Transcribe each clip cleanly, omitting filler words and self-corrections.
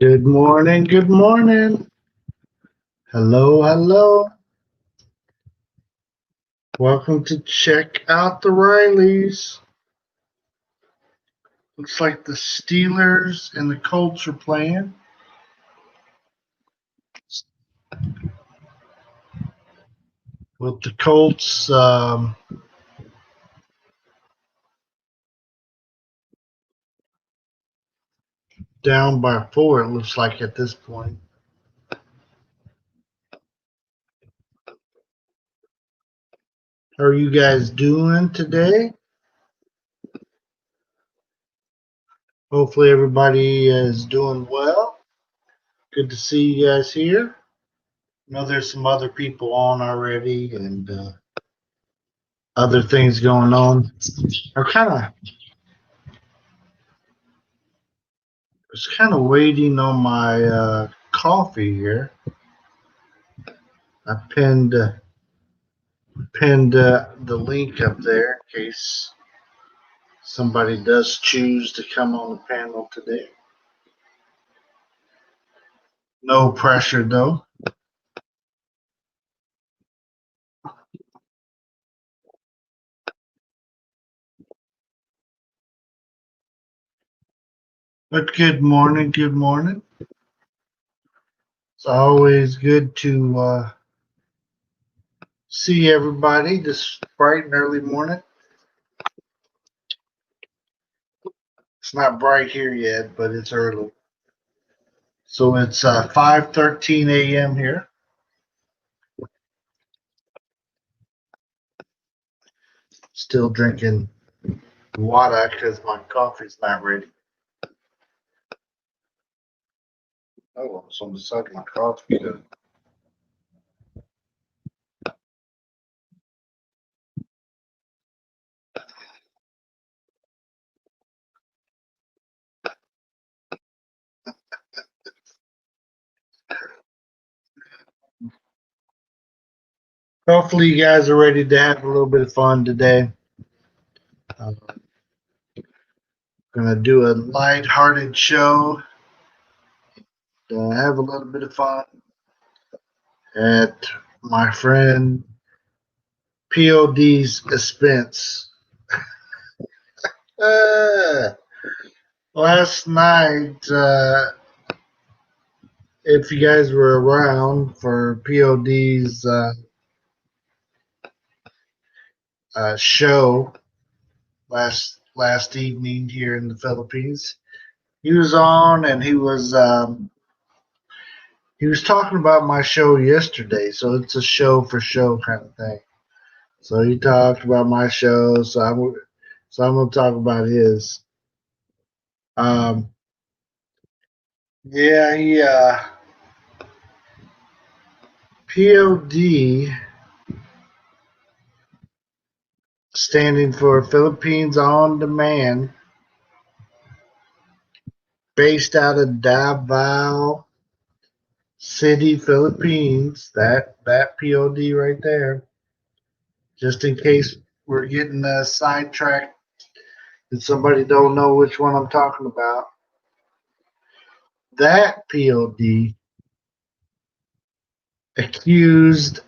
Good morning, good morning. Hello, hello. Welcome to Check Out the Rileys. Looks like the Steelers and the Colts are playing. With the Colts down by 4, it looks like at this point. How are you guys doing today? Hopefully, everybody is doing well. Good to see you guys here. I know there's some other people on already and other things going on. I was kind of waiting on my coffee here. I pinned the link up there in case somebody does choose to come on the panel today. No pressure though. But good morning, good morning. It's always good to see everybody this bright and early morning. It's not bright here yet, but it's early. So it's 5:13 a.m. here. Still drinking water because my coffee's not ready. Oh, it's on the side of my coffee. Hopefully, you guys are ready to have a little bit of fun today. I'm gonna do a light-hearted show. Have a little bit of fun at my friend POD's expense. Uh, Last night, if you guys were around for POD's show last evening here in the Philippines, he was on and he was talking about my show yesterday, so it's a show for show kind of thing. So he talked about my show, so I'm gonna talk about his. Um, yeah, he POD, standing for Philippines on Demand, based out of Davao City, Philippines. That POD right there. Just in case we're getting sidetracked and somebody don't know which one I'm talking about. That POD accused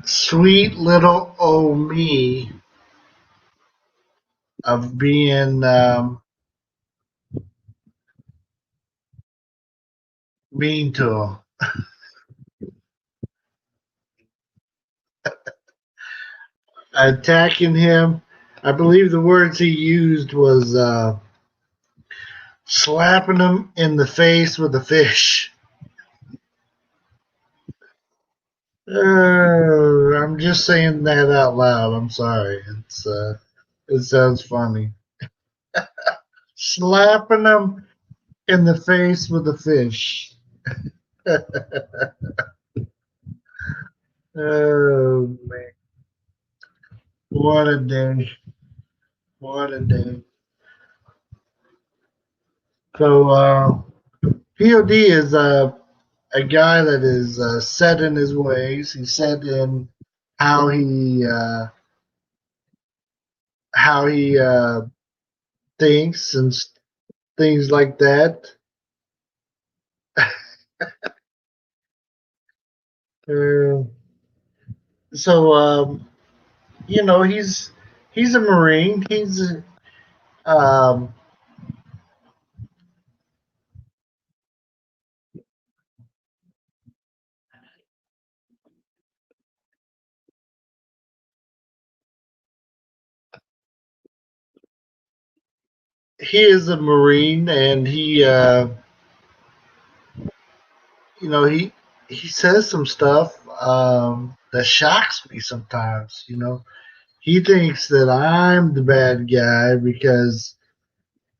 sweet little old me of being mean to him. Attacking him. I believe the words he used was slapping him in the face with a fish. I'm just saying that out loud. I'm sorry. It sounds funny. Slapping him in the face with a fish. Oh man, what a day! What a day! So POD is a guy that is set in his ways. He's set in how he thinks and things like that. Uh, so he's a Marine. Um, he is a Marine, and he says some stuff that shocks me sometimes. He thinks that I'm the bad guy because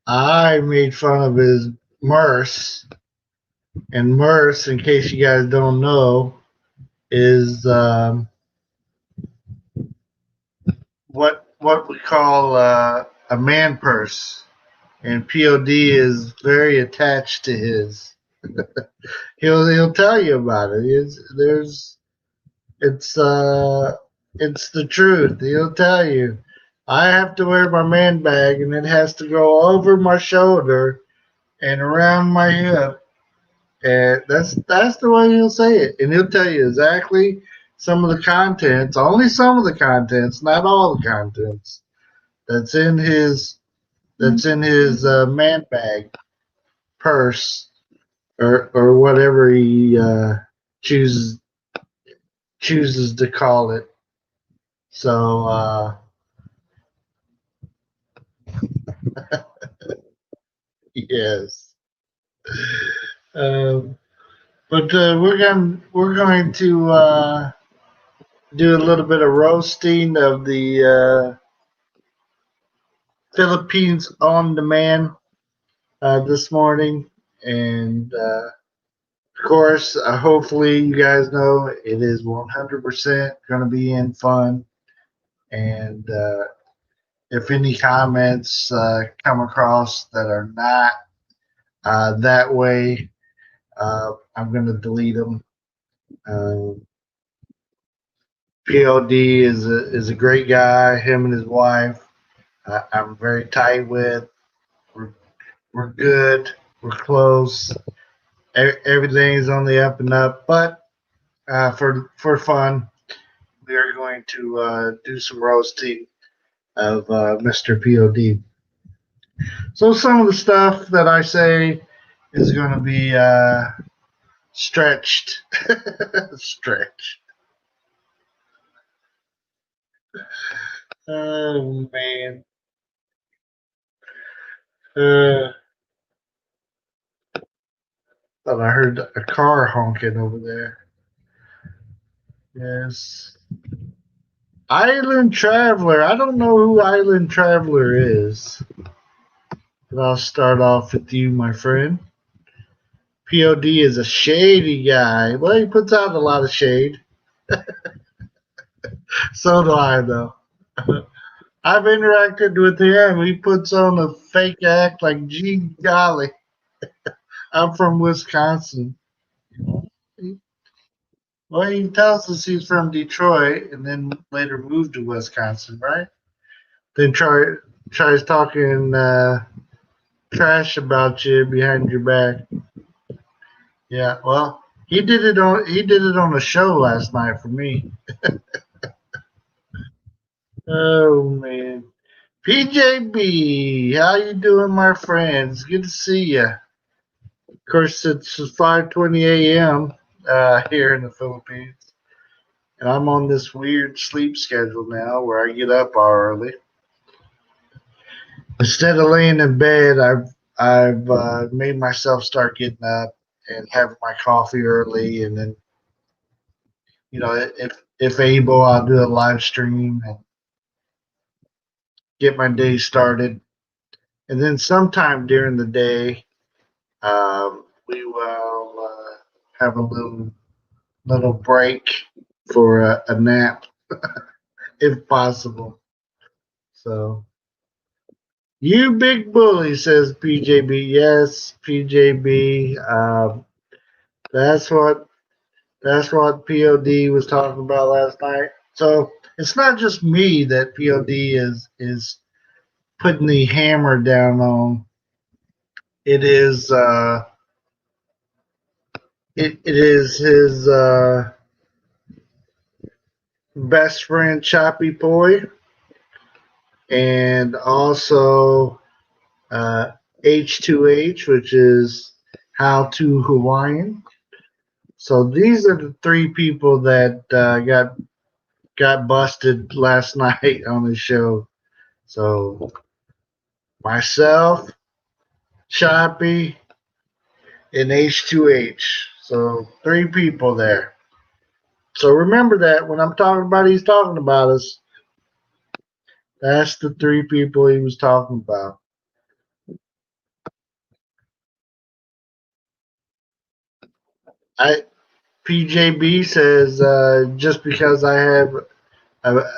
I made fun of his Murse, and Murse, in case you guys don't know, is what we call a man purse, and POD is very attached to his. He'll tell you about it. It's it's the truth. He'll tell you. I have to wear my man bag, and it has to go over my shoulder and around my hip, and that's the way he'll say it, and he'll tell you exactly some of the contents, only some of the contents, not all the contents that's in his man bag, purse, or whatever he chooses chooses to call it. So yes, um, but we're going to do a little bit of roasting of the Philippines on demand this morning, and of course, hopefully you guys know it is 100% going to be in fun. And if any comments come across that are not that way, I'm going to delete them. Uh, POD is a great guy. Him and his wife, I'm very tight with. We're we're good. We're close. Everything's on the up and up. But for fun, we are going to do some roasting of Mr. POD. So some of the stuff that I say is going to be stretched. Stretched. Oh man. Uh, thought I heard a car honking over there. Yes. Island Traveler. I don't know who Island Traveler is. But I'll start off with you, my friend. POD is a shady guy. Well, he puts out a lot of shade. So do I, though. I've interacted with him. He puts on a fake act like, gee golly, I'm from Wisconsin. Well, he tells us he's from Detroit and then later moved to Wisconsin, right? Then tries talking trash about you behind your back. Yeah, well, he did it on a show last night for me. Oh man, PJB, how you doing, my friends? Good to see you. Of course, it's 5:20 a.m. Here in the Philippines, and I'm on this weird sleep schedule now where I get up early. Instead of laying in bed, I've made myself start getting up and having my coffee early, and then if able, I'll do a live stream and get my day started. And then sometime during the day, we will have a little break for a nap if possible. So you big bully, says PJB. Yes, PJB. That's what that's what POD was talking about last night. So it's not just me that POD is putting the hammer down on. It is it is his best friend Choppy Boy, and also uh, H2H, which is How to Hawaiian. So these are the three people that got busted last night on the show. So myself, Choppy, and H2H. So three people there. So remember that when I'm talking about he's talking about us, that's the three people he was talking about. I PJB says just because I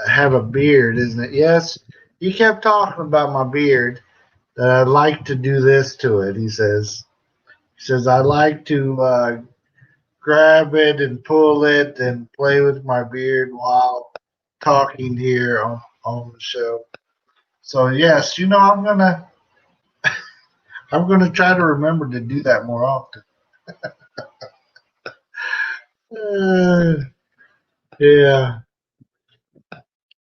have a beard, isn't it? Yes, he kept talking about my beard that I like to do this to it. He says I like to grab it and pull it and play with my beard while talking here on the show. So yes, I'm gonna try to remember to do that more often. Uh, yeah,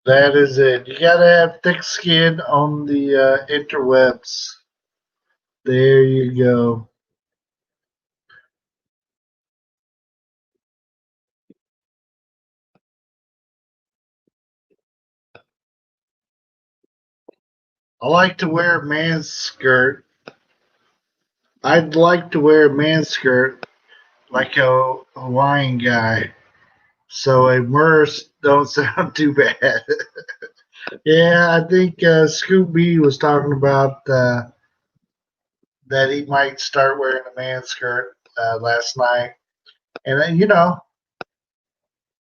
that is it. You gotta have thick skin on the interwebs. There you go. I like to wear a man's skirt. I'd like to wear a man's skirt like a Hawaiian guy, so a Murse don't sound too bad. Yeah, I think Scoop B was talking about that he might start wearing a man's skirt last night, and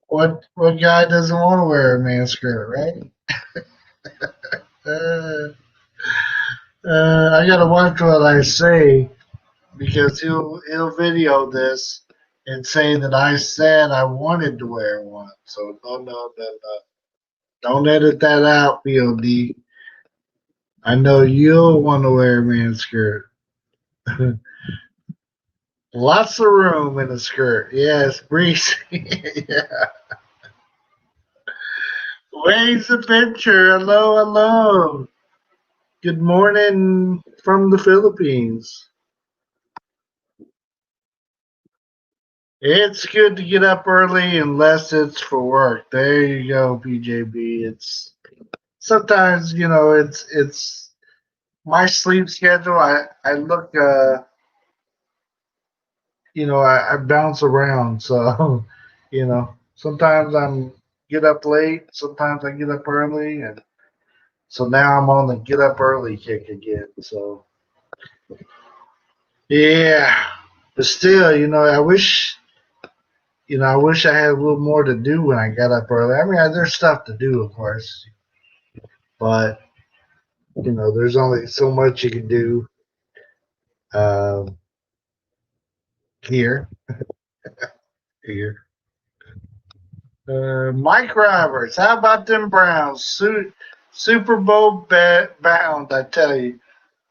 what guy doesn't want to wear a man's skirt, right? Uh, I gotta watch what I say because he'll video this and say that I said I wanted to wear one. So no. Don't edit that out, POD. I know you'll want to wear a man's skirt. Lots of room in a skirt. Yes, breezy. Yeah. Waves Adventure. Hello, hello. Good morning from the Philippines. It's good to get up early unless it's for work. There you go, PJB. It's sometimes it's my sleep schedule. I look I bounce around. So sometimes I'm get up late. Sometimes I get up early, and so now I'm on the get up early kick again. So yeah, but still, I wish I had a little more to do when I got up early. I mean, there's stuff to do, of course, but there's only so much you can do um, here. Here. Mike Roberts, how about them Browns? Super Bowl bound, I tell you.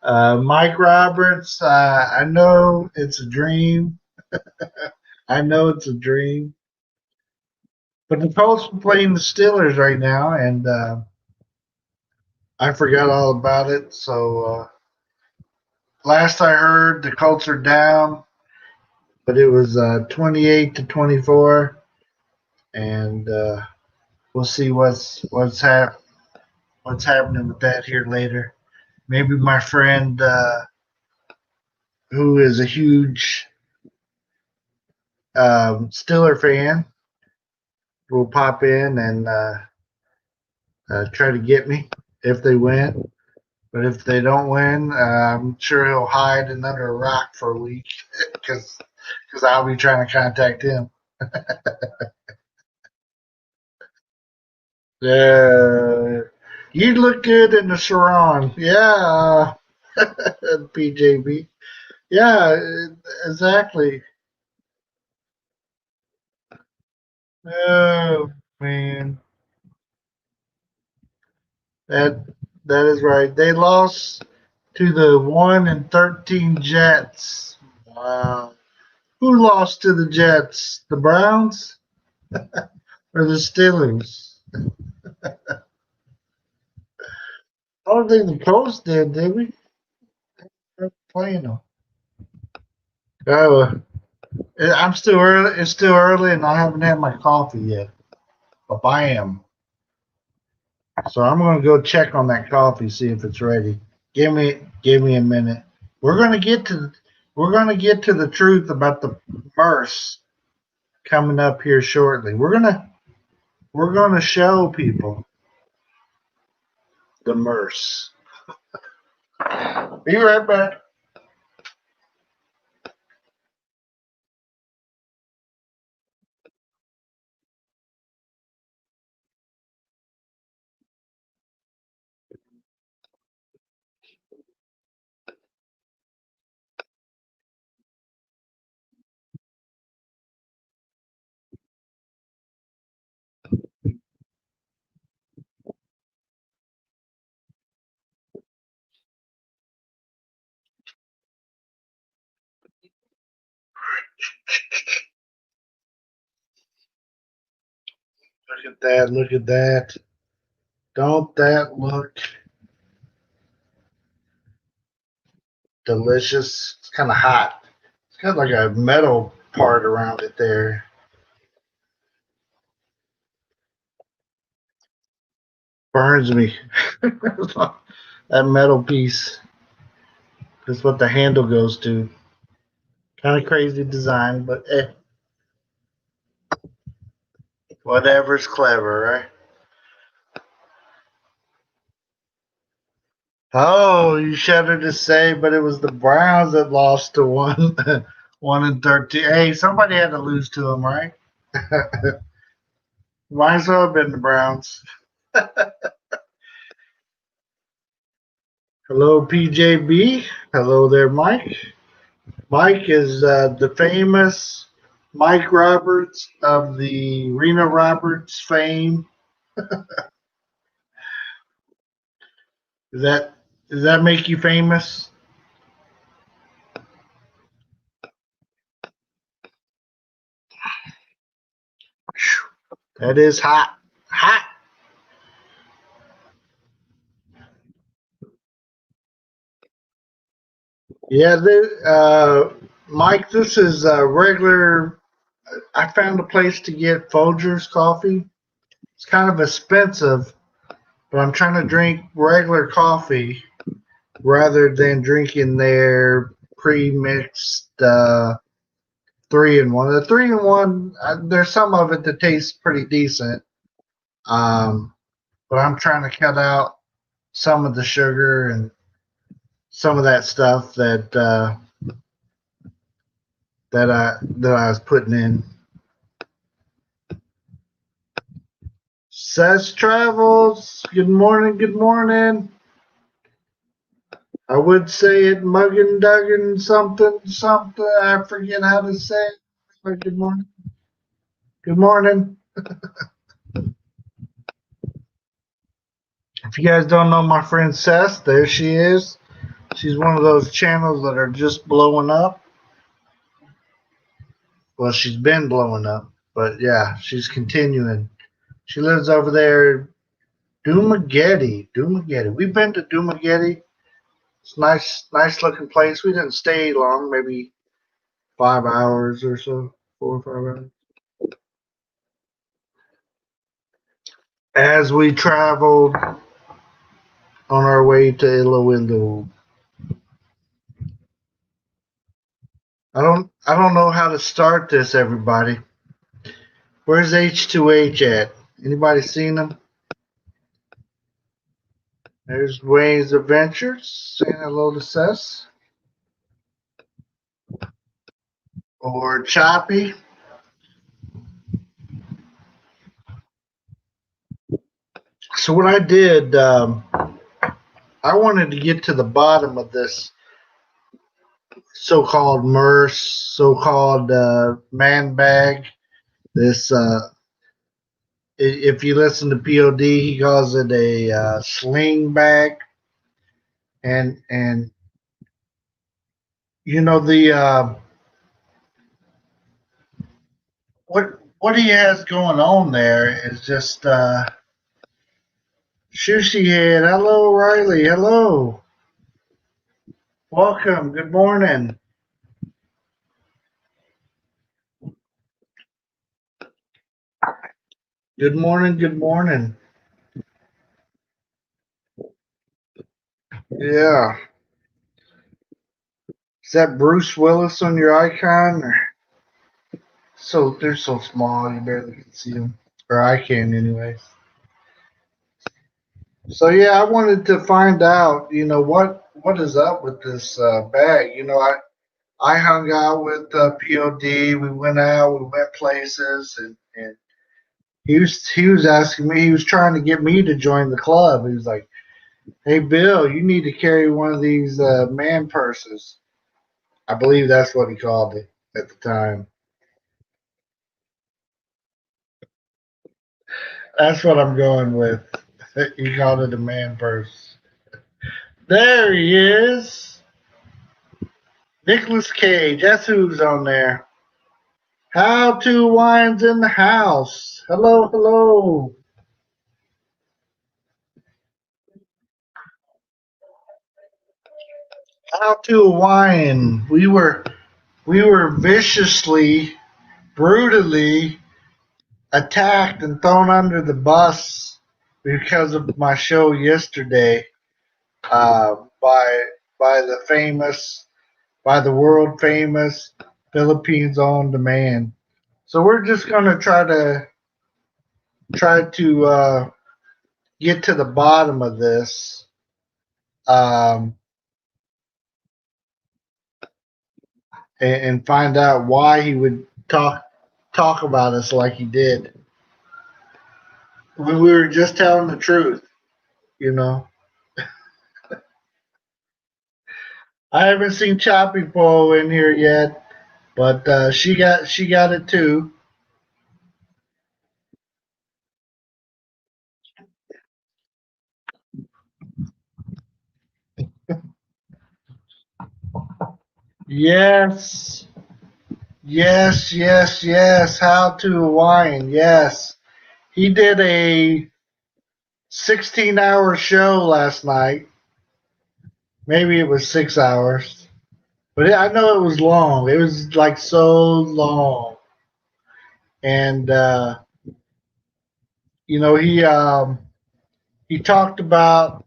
Mike Roberts, I know it's a dream. I know it's a dream. But the Colts are playing the Steelers right now, and I forgot all about it. So last I heard, the Colts are down, but it was 28-24, and we'll see what's happening with that here later. Maybe my friend, who is a huge Steeler fan, will pop in and try to get me if they win. But if they don't win, I'm sure he'll hide under a rock for a week because I'll be trying to contact him. Yeah, you look good in the sarong. Yeah, PJB. Yeah, exactly. Oh man, that that is right. They lost to the 1-13 Jets. Wow. Who lost to the Jets? The Browns or the Steelers? I don't think the Colts did we? They're playing them. Oh, I'm still early. It's still early, and I haven't had my coffee yet. But I am. So I'm gonna go check on that coffee, see if it's ready. Give me a minute. We're gonna get to the truth about the Murse coming up here shortly. We're gonna show people the Murse. Be right back. Look at that. Look at that. Don't that look delicious? It's kind of hot. It's got like a metal part around it there. Burns me. That metal piece is what the handle goes to. Kind of crazy design, but whatever's clever, right? Oh, you shudder to say, but it was the Browns that lost to one, 1-13. Hey, somebody had to lose to them, right? Might as well have been the Browns. Hello, PJB. Hello there, Mike. Mike is the famous Mike Roberts of the Rena Roberts fame. Does that does that make you famous? That is hot, hot. Yeah, Mike. This is regular. I found a place to get Folgers coffee. It's kind of expensive, but I'm trying to drink regular coffee rather than drinking their pre-mixed 3-in-1. The 3-in-1, there's some of it that tastes pretty decent, um, but I'm trying to cut out some of the sugar and some of that stuff that I was putting in. Says Travels. Good morning. Good morning. I would say it muggin duggin something something. I forget how to say it. But good morning. Good morning. If you guys don't know my friend Seth, there she is. She's one of those channels that are just blowing up. Well, she's been blowing up, but yeah, she's continuing. She lives over there, Dumageddon. Dumageddon. We've been to Dumageddon. It's nice looking place. We didn't stay long, maybe 5 hours or so, 4 or 5 hours. As we traveled on our way to Iloilo. I don't know how to start this, everybody. Where's H2H at? Anybody seen him? There's Wayne's Adventures saying hello to Sess. Or Choppy. So what I did, I wanted to get to the bottom of this so-called Murse, so-called man bag. This, if you listen to POD, he calls it a sling bag, and you know what he has going on there is just sushi head. Hello, Riley. Hello, welcome. Good morning. Good morning. Good morning. Yeah, is that Bruce Willis on your icon? Or so they're so small you barely can see them, or I can, anyways. So yeah, I wanted to find out, what is up with this bag. I hung out with POD. We went out, we went places, and he was asking me. He was trying to get me to join the club. He was like, "Hey, Bill, you need to carry one of these man purses." I believe that's what he called it at the time. That's what I'm going with. He called it a man purse. There he is, Nicholas Cage. That's who's on there. How to Wines in the house. Hello, hello. How to Wine. We were viciously, brutally attacked and thrown under the bus because of my show yesterday uh, by by the famous, by the world famous Philippines on Demand. So we're just gonna try to get to the bottom of this. Um, and find out why he would talk about us like he did when we were just telling the truth. You know, I haven't seen Choppy Pole in here yet, but she got it too. Yes, yes, yes, yes. How to Hawaiian? Yes, he did a 16-hour show last night. Maybe it was 6 hours, but I know it was long. It was like so long, and he talked about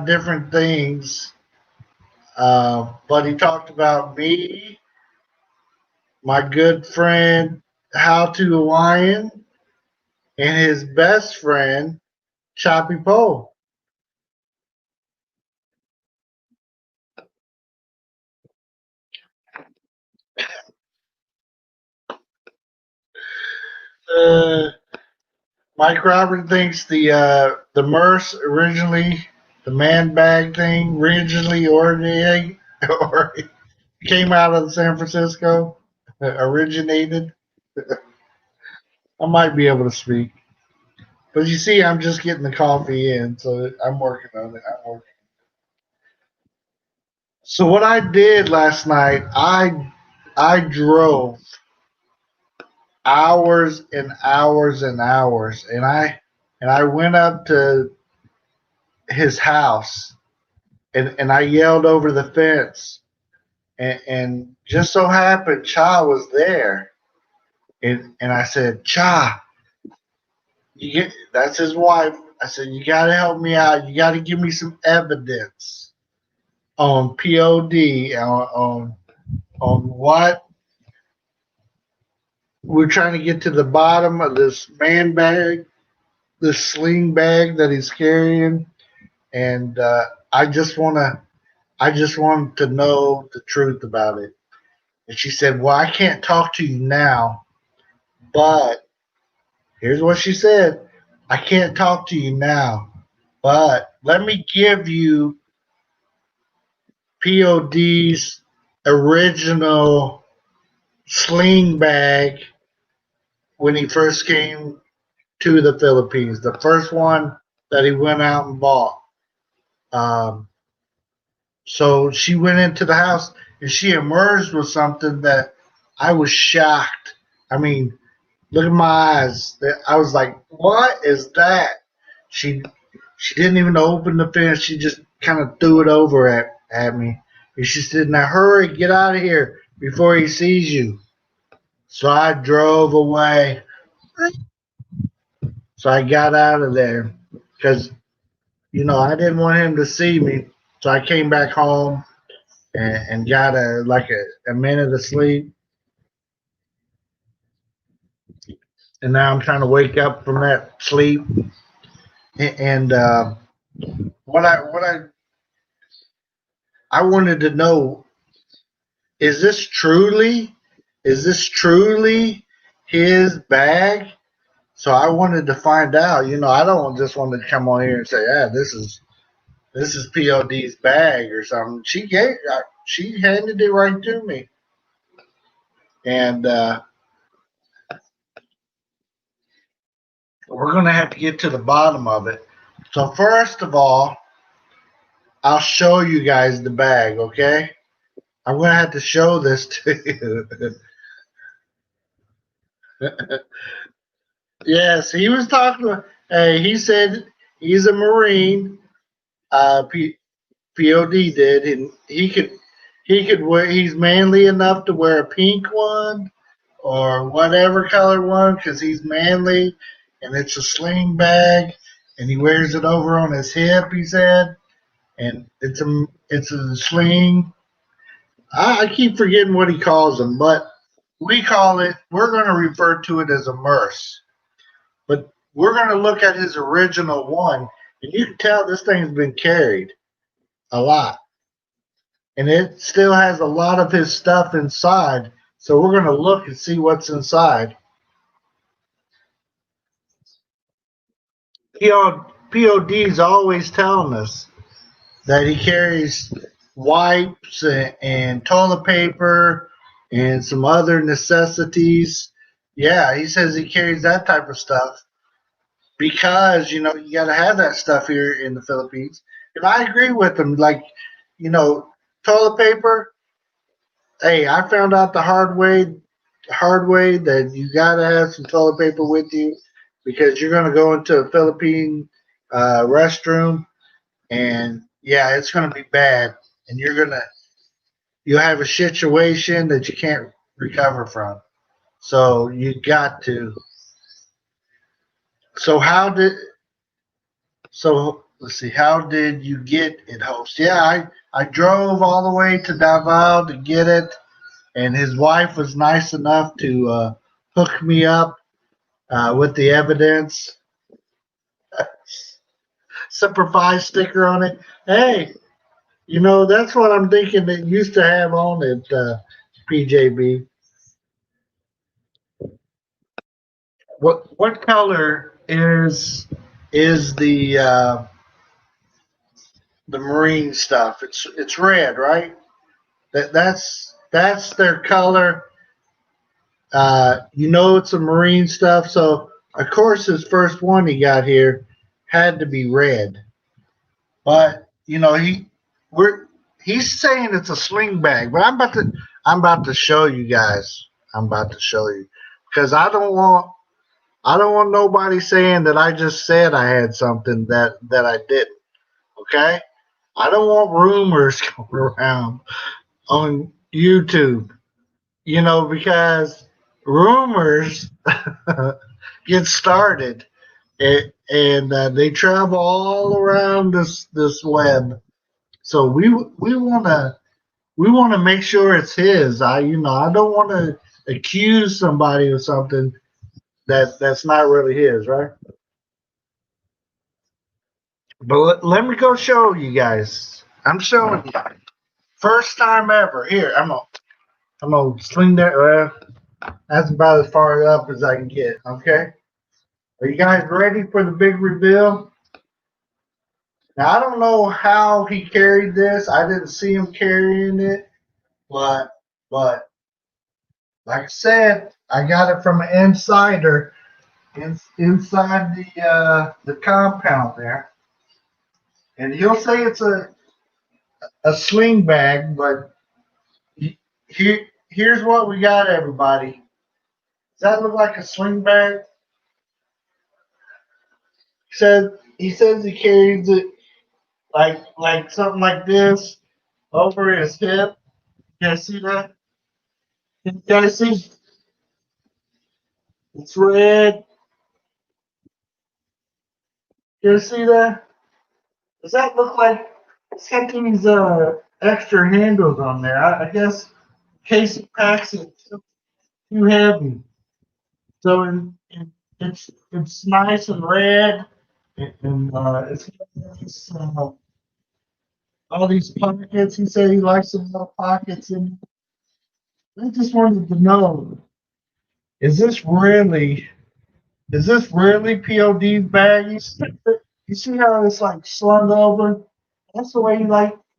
different things, but he talked about me, my good friend, How to Hawaiian, and his best friend, Choppy Poe. Uh, Mike Robert thinks the Murse originally, the man bag thing originally originated or came out of San Francisco, originated. I might be able to speak. But you see, I'm just getting the coffee in, so I'm working on it. I'm working. So what I did last night, I drove hours and hours and hours, and I went up to his house, and I yelled over the fence, and just so happened Cha was there, and I said, Cha, that's his wife. I said, you got to help me out. You got to give me some evidence on POD, on what we're trying to get to the bottom of this man bag, this sling bag that he's carrying, and I just want to know the truth about it. And she said, "Well, I can't talk to you now, but here's what she said: I can't talk to you now, but let me give you POD's original sling bag when he first came to the Philippines. The first one that he went out and bought. Um, So she went into the house and she emerged with something that I was shocked. I mean, look at my eyes. I was like, "What is that?" She she didn't even open the fence. She just kind of threw it over at me. And she said, "Now hurry, get out of here before he sees you." So I drove away. So I got out of there because I didn't want him to see me. So I came back home and got a minute of sleep. And now I'm trying to wake up from that sleep. And what I wanted to know is this truly his bag? So I wanted to find out. I don't just want to come on here and say, "Yeah, this is POD's bag or something." She handed it right to me, and we're gonna have to get to the bottom of it. So first of all, I'll show you guys the bag. Okay, I'm gonna have to show this to you. Yes, he was talking. Hey, he said he's a Marine. Pod did, and he could wear. He's manly enough to wear a pink one or whatever color one because he's manly, and it's a sling bag, and he wears it over on his hip. He said, and it's a sling. I keep forgetting what he calls them, but we're going to refer to it as a Murse. But we're going to look at his original one, and you can tell this thing's been carried a lot. And it still has a lot of his stuff inside. So we're going to look and see what's inside. POD's always telling us that he carries wipes and toilet paper and some other necessities. Yeah, he says he carries that type of stuff because you got to have that stuff here in the Philippines. And I agree with him. Like, you know, toilet paper. Hey, I found out the hard way that you got to have some toilet paper with you because you're going to go into a Philippine restroom and yeah, it's going to be bad, and you'll have a situation that you can't recover from. So you got to. So how did so let's see, how did you get it, host? Yeah, I drove all the way to Davao to get it, and his wife was nice enough to hook me up with the evidence. Semper Fi sticker on it. Hey, that's what I'm thinking it used to have on it, PJB. What color is the marine stuff? It's red, right? That's their color. It's a marine stuff. So of course his first one he got here had to be red. But we're he's saying it's a sling bag, but I'm about to show you guys. I'm about to show you because I don't want nobody saying that I just said I had something that I didn't. Okay? I don't want rumors going around on YouTube, because rumors get started and they travel all around this web. So we want to make sure it's his. I don't want to accuse somebody of something that's not really his, right? But let me go show you guys. I'm showing you. First time ever. Here, I'm gonna sling that. That's about as far up as I can get. Okay. Are you guys ready for the big reveal? Now I don't know how he carried this. I didn't see him carrying it, but like I said, I got it from an insider inside the compound there, and he'll say it's a sling bag, but here's what we got, everybody. Does that look like a sling bag? He says he carries it like something like this over his hip. You guys see that? You guys see? It's red. You guys see that? Does that look like it's got these extra handles on there? I guess in case he packs it too heavy. So it's nice and red, and it's got all these pockets. He said he likes some little pockets in. I just wanted to know: is this really POD's bag? You see how it's like slung over? That's the way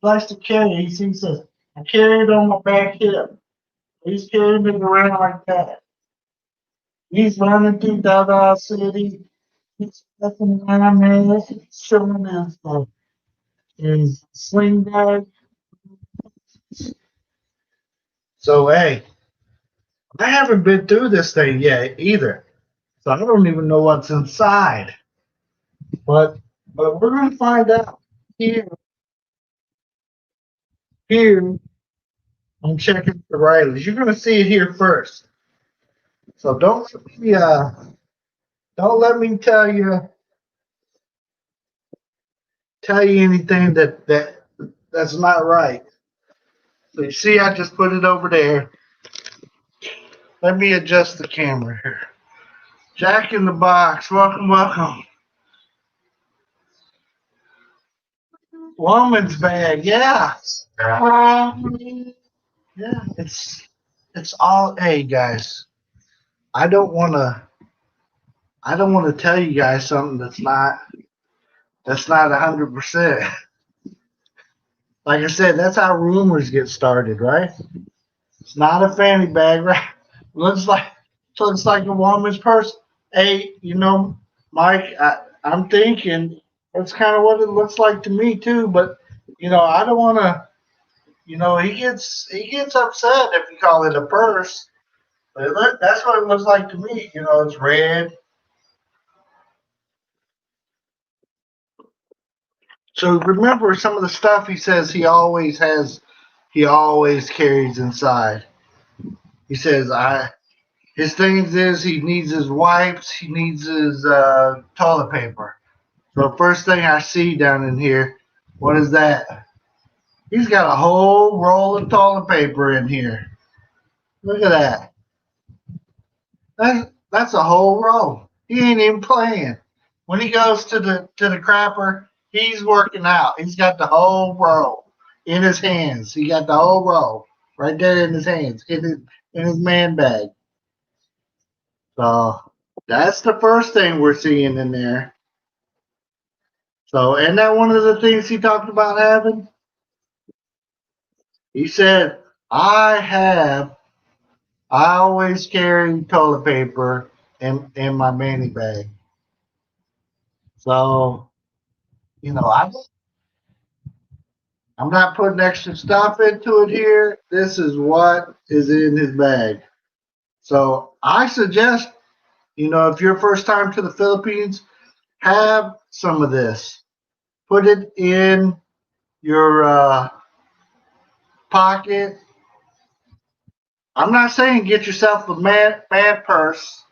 likes to carry it. He says, I carry it on my back hip. He's carrying it around like that. He's running through Davao City. He's walking around there, showing his sling bag. So hey, I haven't been through this thing yet either. So I don't even know what's inside. But we're gonna find out here here on Checking the Rileys. You're gonna see it here first. So don't let me tell you anything that's not right. So you see I just put it over there. Let me adjust the camera here. Jack in the Box, welcome, welcome. Woman's bag, yeah. Yeah, it's all. Hey guys, I don't wanna tell you guys something that's not 100%. Like I said, that's how rumors get started, right? It's not a fanny bag, right? Looks like a woman's purse. Hey, Mike, I'm thinking that's kind of what it looks like to me too. But I don't want to. He gets upset if you call it a purse. But that's what it looks like to me. It's red. So remember some of the stuff he says he always carries inside. He says his things is he needs his wipes, he needs his toilet paper. So first thing I see down in here, what is that? He's got a whole roll of toilet paper in here. Look at that. That's a whole roll. He ain't even playing. When he goes to the crapper, he's working out. He's got the whole roll in his hands. He got the whole roll right there in his hands, in his man bag. So that's the first thing we're seeing in there. So, and that one of the things he talked about having? He said, I always carry toilet paper in my manny bag. So, you know, I, I'm not putting extra stuff into it here. This is what is in his bag. So I suggest, if you're first time to the Philippines, have some of this. Put it in your pocket. I'm not saying get yourself a mad purse,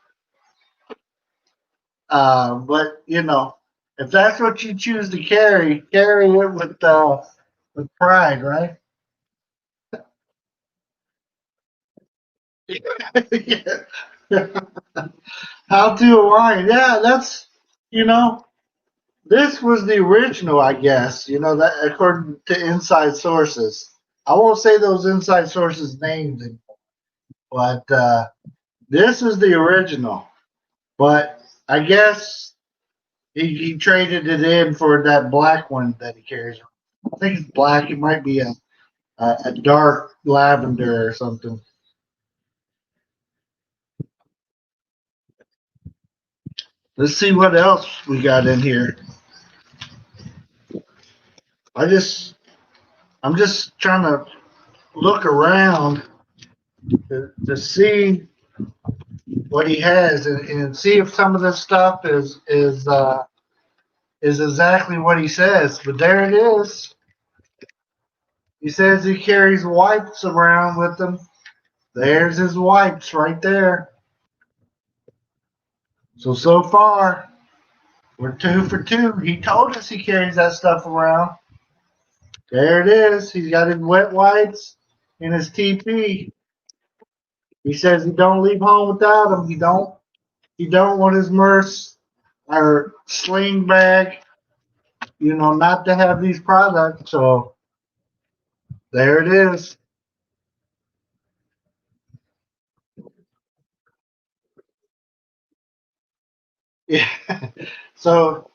but if that's what you choose to carry it with pride, right? How to Hawaiian? Yeah, that's you know this was the original, I guess. That according to inside sources. I won't say those inside sources' names, but this is the original. But I guess he traded it in for that black one that he carries. I think it's black. It might be a dark lavender or something. Let's see what else we got in here. I just I'm just trying to look around to see what he has and see if some of this stuff is exactly what he says. But there it is. He says he carries wipes around with him. There's his wipes right there. So far, we're 2 for 2. He told us he carries that stuff around. There it is. He's got his wet wipes in his TP. He says he don't leave home without them. He don't want his Murse or sling bag, not to have these products. So there it is. Yeah. So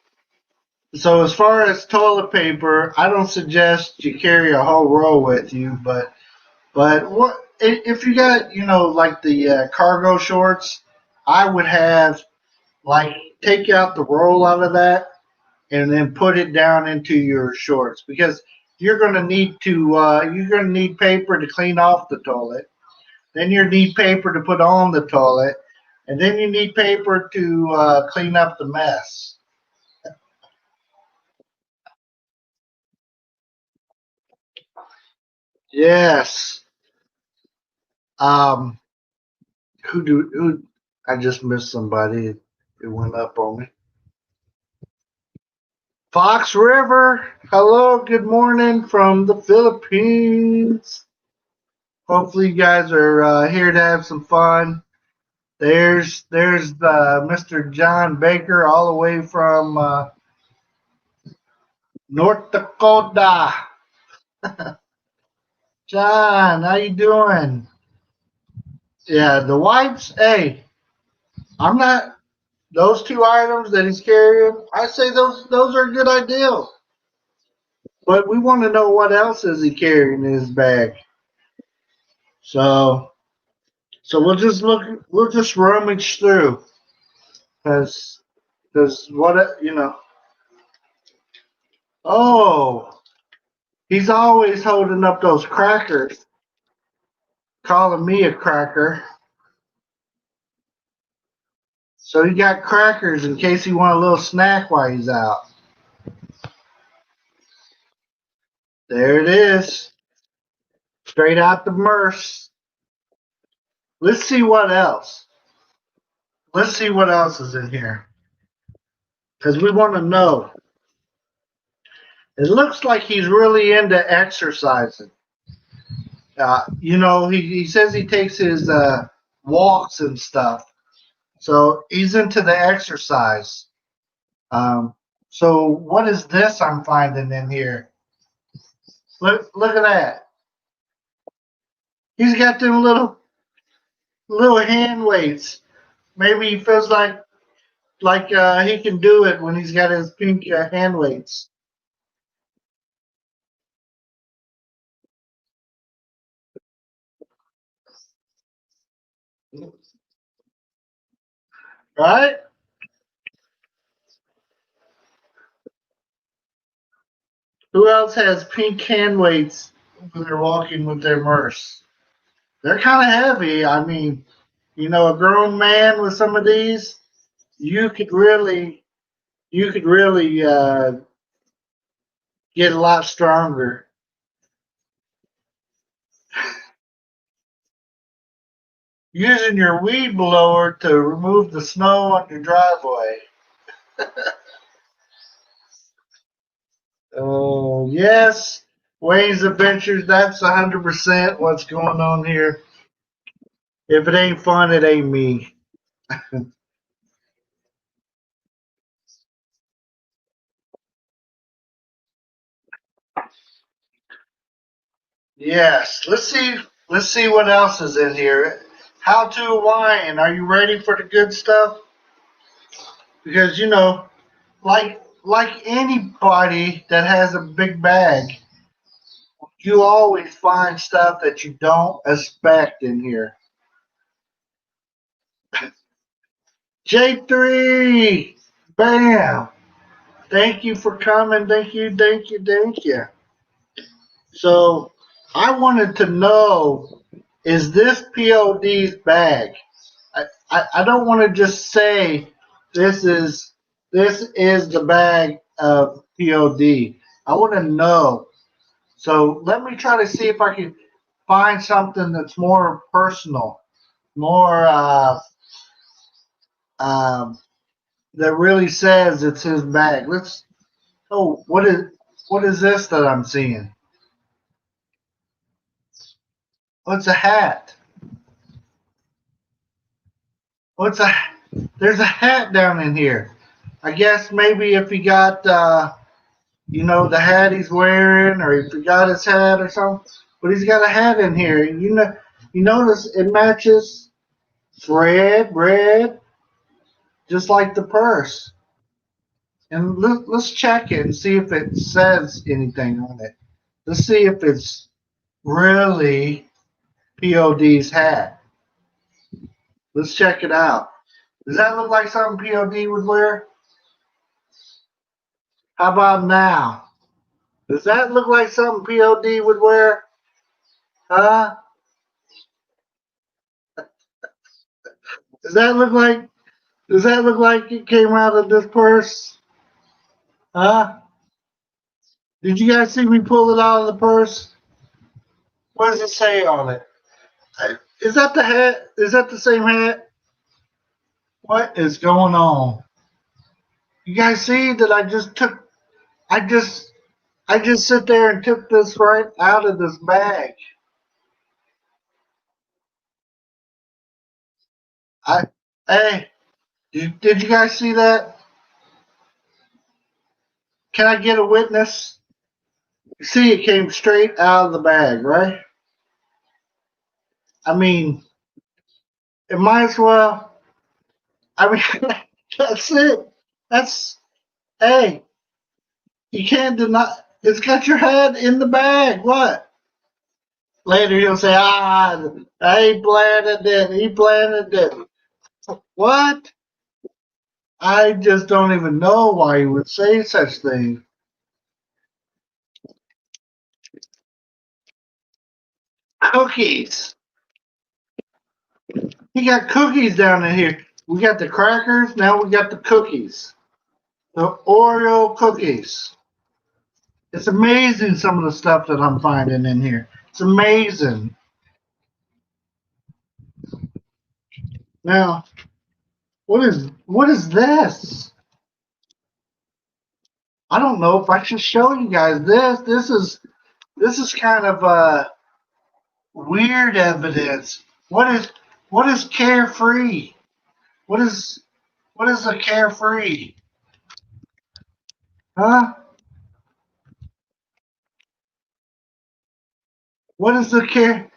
so as far as toilet paper, I don't suggest you carry a whole roll with you, but what if you got like the cargo shorts? I would have like take out the roll out of that and then put it down into your shorts because you're gonna need paper to clean off the toilet. Then you need paper to put on the toilet, and then you need paper to clean up the mess. Yes. Um. Who? I just missed somebody. It went up on me. Fox River. Hello. Good morning from the Philippines. Hopefully, you guys are here to have some fun. There's Mr. John Baker all the way from North Dakota. John, how you doing? Yeah, the wipes. Hey, I'm not those two items that he's carrying. I say those are a good idea, but we want to know what else is he carrying in his bag. So so we'll just look. We'll just rummage through because what you know. Oh, he's always holding up those crackers, calling me a cracker. So he got crackers in case he want a little snack while he's out. There it is. Straight out the Murse. Let's see what else. Let's see what else is in here. Because we want to know. It looks like he's really into exercising. He says he takes his walks and stuff. So he's into the exercise. Um, so what is this I'm finding in here? Look at that. He's got them little hand weights. Maybe he feels like he can do it when he's got his pink hand weights, right? Who else has pink hand weights when they're walking with their Murse? They're kind of heavy. I mean, a grown man with some of these, you could really, you could really get a lot stronger. Using your weed blower to remove the snow on your driveway. Oh yes, Wayne's Adventures. That's 100% what's going on here. If it ain't fun, it ain't me. Yes. Let's see what else is in here. How to Hawaiian. Are you ready for the good stuff? Because like anybody that has a big bag, you always find stuff that you don't expect in here. J3, bam. Thank you for coming. Thank you. So I wanted to know, is this POD's bag? I don't want to just say this is the bag of POD. I want to know. So let me try to see if I can find something that's more personal, more um, that really says it's his bag. Let's. Oh, what is this that I'm seeing? What's a hat? What's a? There's a hat down in here. I guess maybe if he got the hat he's wearing, or he forgot his hat or something. But he's got a hat in here. You notice it matches. It's red, just like the purse. And let's check it and see if it says anything on it. Let's see if it's really POD's hat. Let's check it out. Does that look like something POD would wear? How about now? Does that look like something POD would wear? Huh? Does that look like it came out of this purse? Huh? Did you guys see me pull it out of the purse? What does it say on it? Is that the hat? Is that the same hat? What is going on? You guys see that I just I just sit there and took this right out of this bag. I Hey, did you guys see that? Can I get a witness? You see it came straight out of the bag, right? I mean, it might as well. I mean, that's it. That's Hey, you can't deny. It's got your head in the bag. What? Later he'll say, he planted it. He planted it. What? I just don't even know why he would say such things. Cookies. He got cookies down in here. We got the crackers. Now we got the cookies. The Oreo cookies. It's amazing some of the stuff that I'm finding in here. It's amazing. Now, what is this? I don't know if I should show you guys this. This is kind of weird evidence. What is carefree? What is a carefree? Huh? What is the care?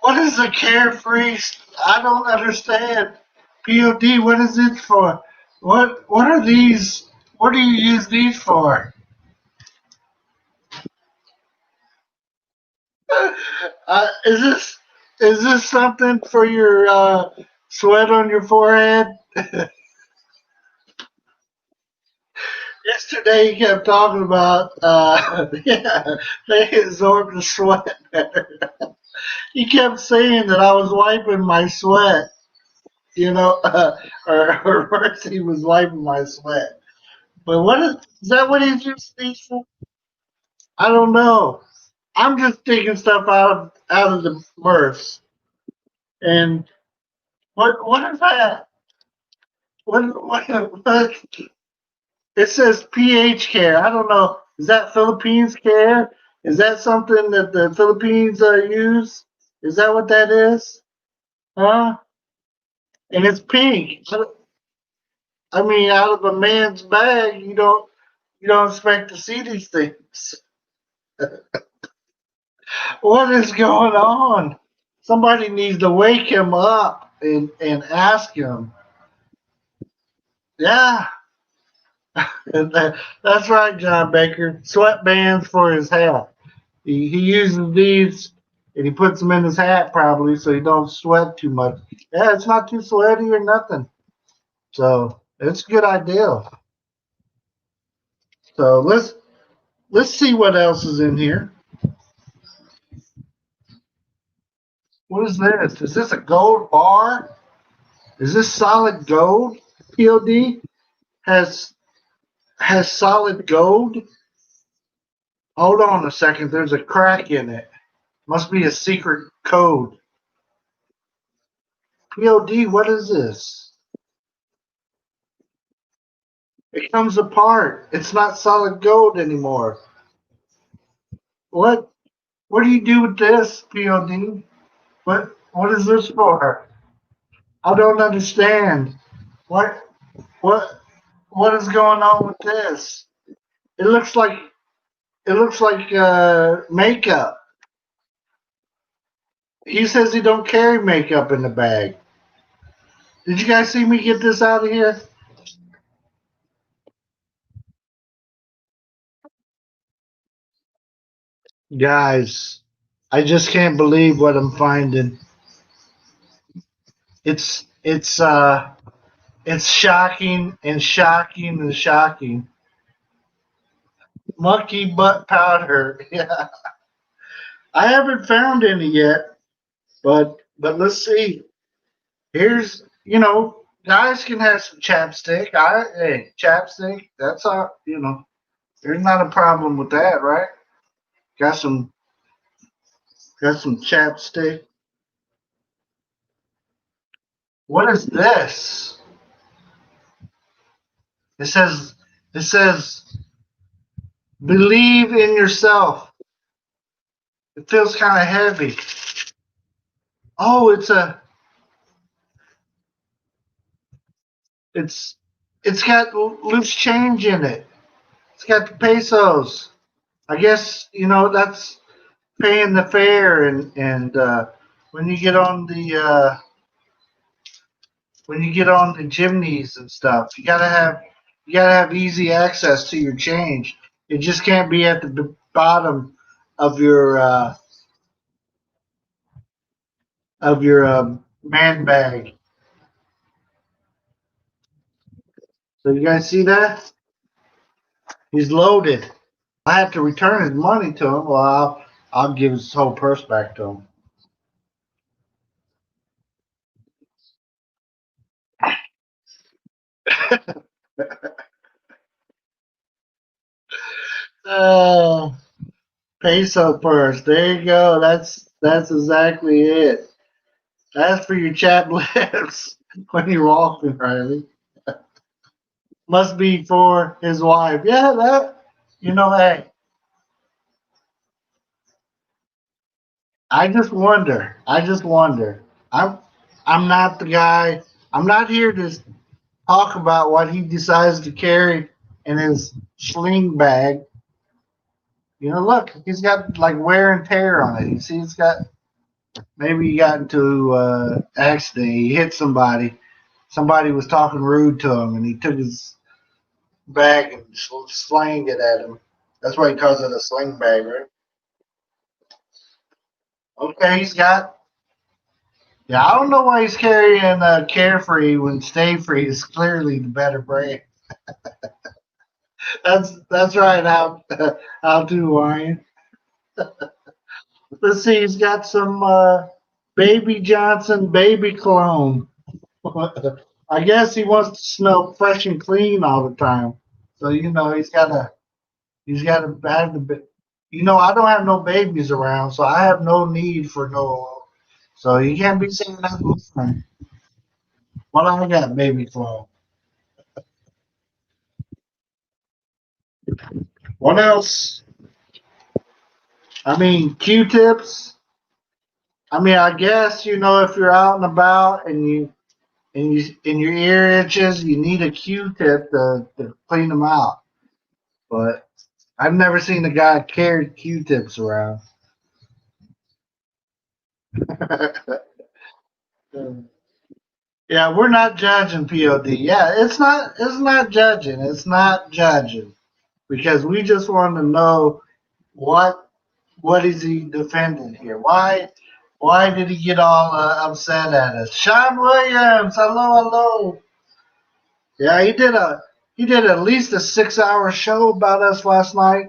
What is a carefree? I don't understand. POD. What is it for? What are these? What do you use these for? Is this something for your sweat on your forehead? Yesterday he kept talking about yeah, they absorb the sweat better. He kept saying that I was wiping my sweat, or Mercy was wiping my sweat. But is that what he's using these for? I don't know. I'm just taking stuff out of the Murse. And what is that? What it says PH care. I don't know. Is that Philippines care? Is that something that the Philippines use? Is that what that is? Huh? And it's pink. I mean, out of a man's bag, you don't expect to see these things. What is going on? Somebody needs to wake him up and ask him. Yeah, that's right, John Baker. Sweatbands for his hat. He uses these and he puts them in his hat probably so he don't sweat too much. Yeah, it's not too sweaty or nothing. So it's a good idea. So Let's see what else is in here. What is this? Is this a gold bar? Is this solid gold? POD has solid gold. Hold on a second. There's a crack in it. Must be a secret code. POD, what is this? It comes apart. It's not solid gold anymore. What? What do you do with this, POD? What is this for? I don't understand. What what what is going on with this? It looks like makeup. He says he don't carry makeup in the bag. Did you guys see me get this out of here? Guys, I just can't believe what I'm finding. It's it's shocking and shocking and shocking. Monkey butt powder. Yeah. I haven't found any yet, but let's see. Here's guys can have some chapstick. Chapstick. That's all. There's not a problem with that, right? Got some got some chapstick. What is this? It says it says believe in yourself. It feels kind of heavy. Oh, it's it's got loose change in it. It's got the pesos. I guess that's paying the fare, and when you get on the chimneys and stuff, you gotta have easy access to your change. It just can't be at the bottom of your man bag. So you guys see that? He's loaded. I have to return his money to him. Well, I'll give his whole purse back to him. Oh, peso purse. There you go. That's exactly it. That's for your chap lips when you're walking, Riley. Must be for his wife. Yeah, hey, I just wonder. I just wonder. I'm not the guy. I'm not here to talk about what he decides to carry in his sling bag. Look, he's got like wear and tear on it. You see, it's got maybe he got into accident. He hit somebody. Somebody was talking rude to him, and he took his bag and slanged it at him. That's why he calls it a sling bag, right? Okay, he's got. Yeah, I don't know why he's carrying Carefree when Stay Free is clearly the better brand. That's right. How do Ryan? Let's see. He's got some Baby Johnson baby cologne. I guess he wants to smell fresh and clean all the time. So he's got to have the. I don't have no babies around, so I have no need for no. So you can't be saying that. Well, I got baby cologne. What else? I mean, Q-tips. I mean, I guess if you're out and about and your ear itches, you need a Q-tip to clean them out. But I've never seen a guy carry Q-tips around. Yeah, we're not judging POD. Yeah, it's not judging. It's not judging because we just want to know what what is he defending here? Why did he get all upset at us? Sean Williams, hello, hello. Yeah, he did at least a 6-hour show about us last night.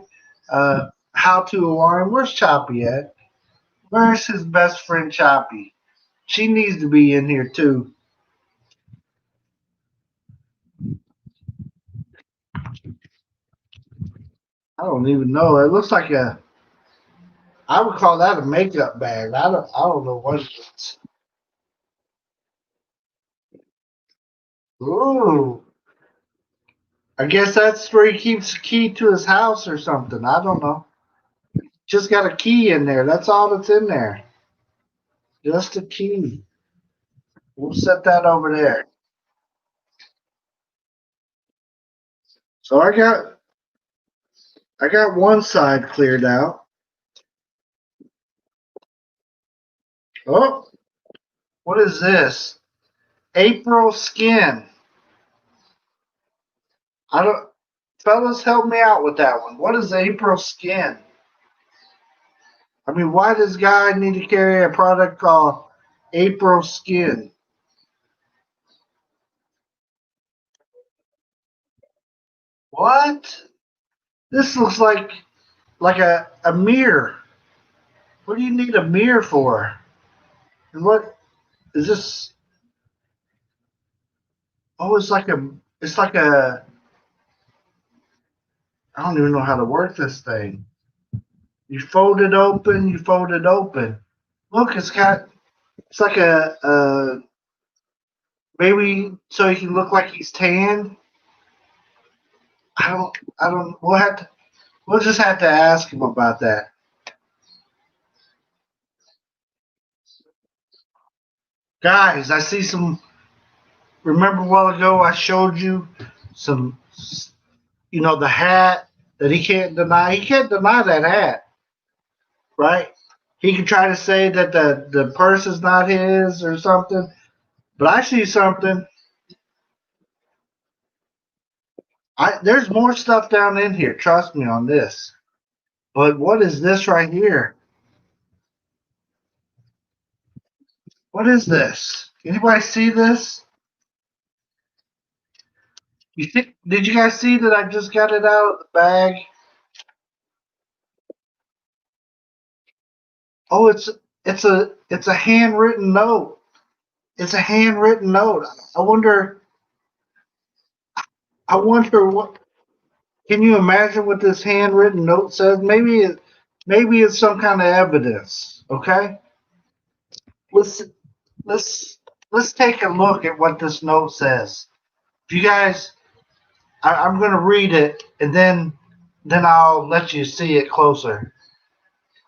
How to Alarm. Where's Choppy at? Where's his best friend Choppy? She needs to be in here too. I don't even know. It looks like a. I would call that a makeup bag. I don't know what it is. Ooh. I guess that's where he keeps the key to his house or something. I don't know. Just got a key in there. That's all that's in there. Just a key. We'll set that over there. So I got one side cleared out. Oh, what is this? April skin. I don't. Fellas, help me out with that one. What is April skin? I mean, why does guy need to carry a product called April skin? What? This looks like a mirror. What do you need a mirror for? And what is this? Oh, it's like a I don't even know how to work this thing. You fold it open, you fold it open. Look, it's like a maybe so he can look like he's tan. I don't we'll just have to ask him about that. Guys, I see some remember a while ago I showed you some the hat that he can't deny. He can't deny that hat, right? He can try to say that the purse is not his or something, but I see something. There's more stuff down in here. Trust me on this. But what is this right here? What is this? Anybody see this? Did you guys see that I just got it out of the bag? Oh, it's a handwritten note. It's a handwritten note. I wonder I wonder what can you imagine what this handwritten note says? Maybe it's some kind of evidence. Okay? Let's let's let's take a look at what this note says. If you guys I'm gonna read it and then I'll let you see it closer.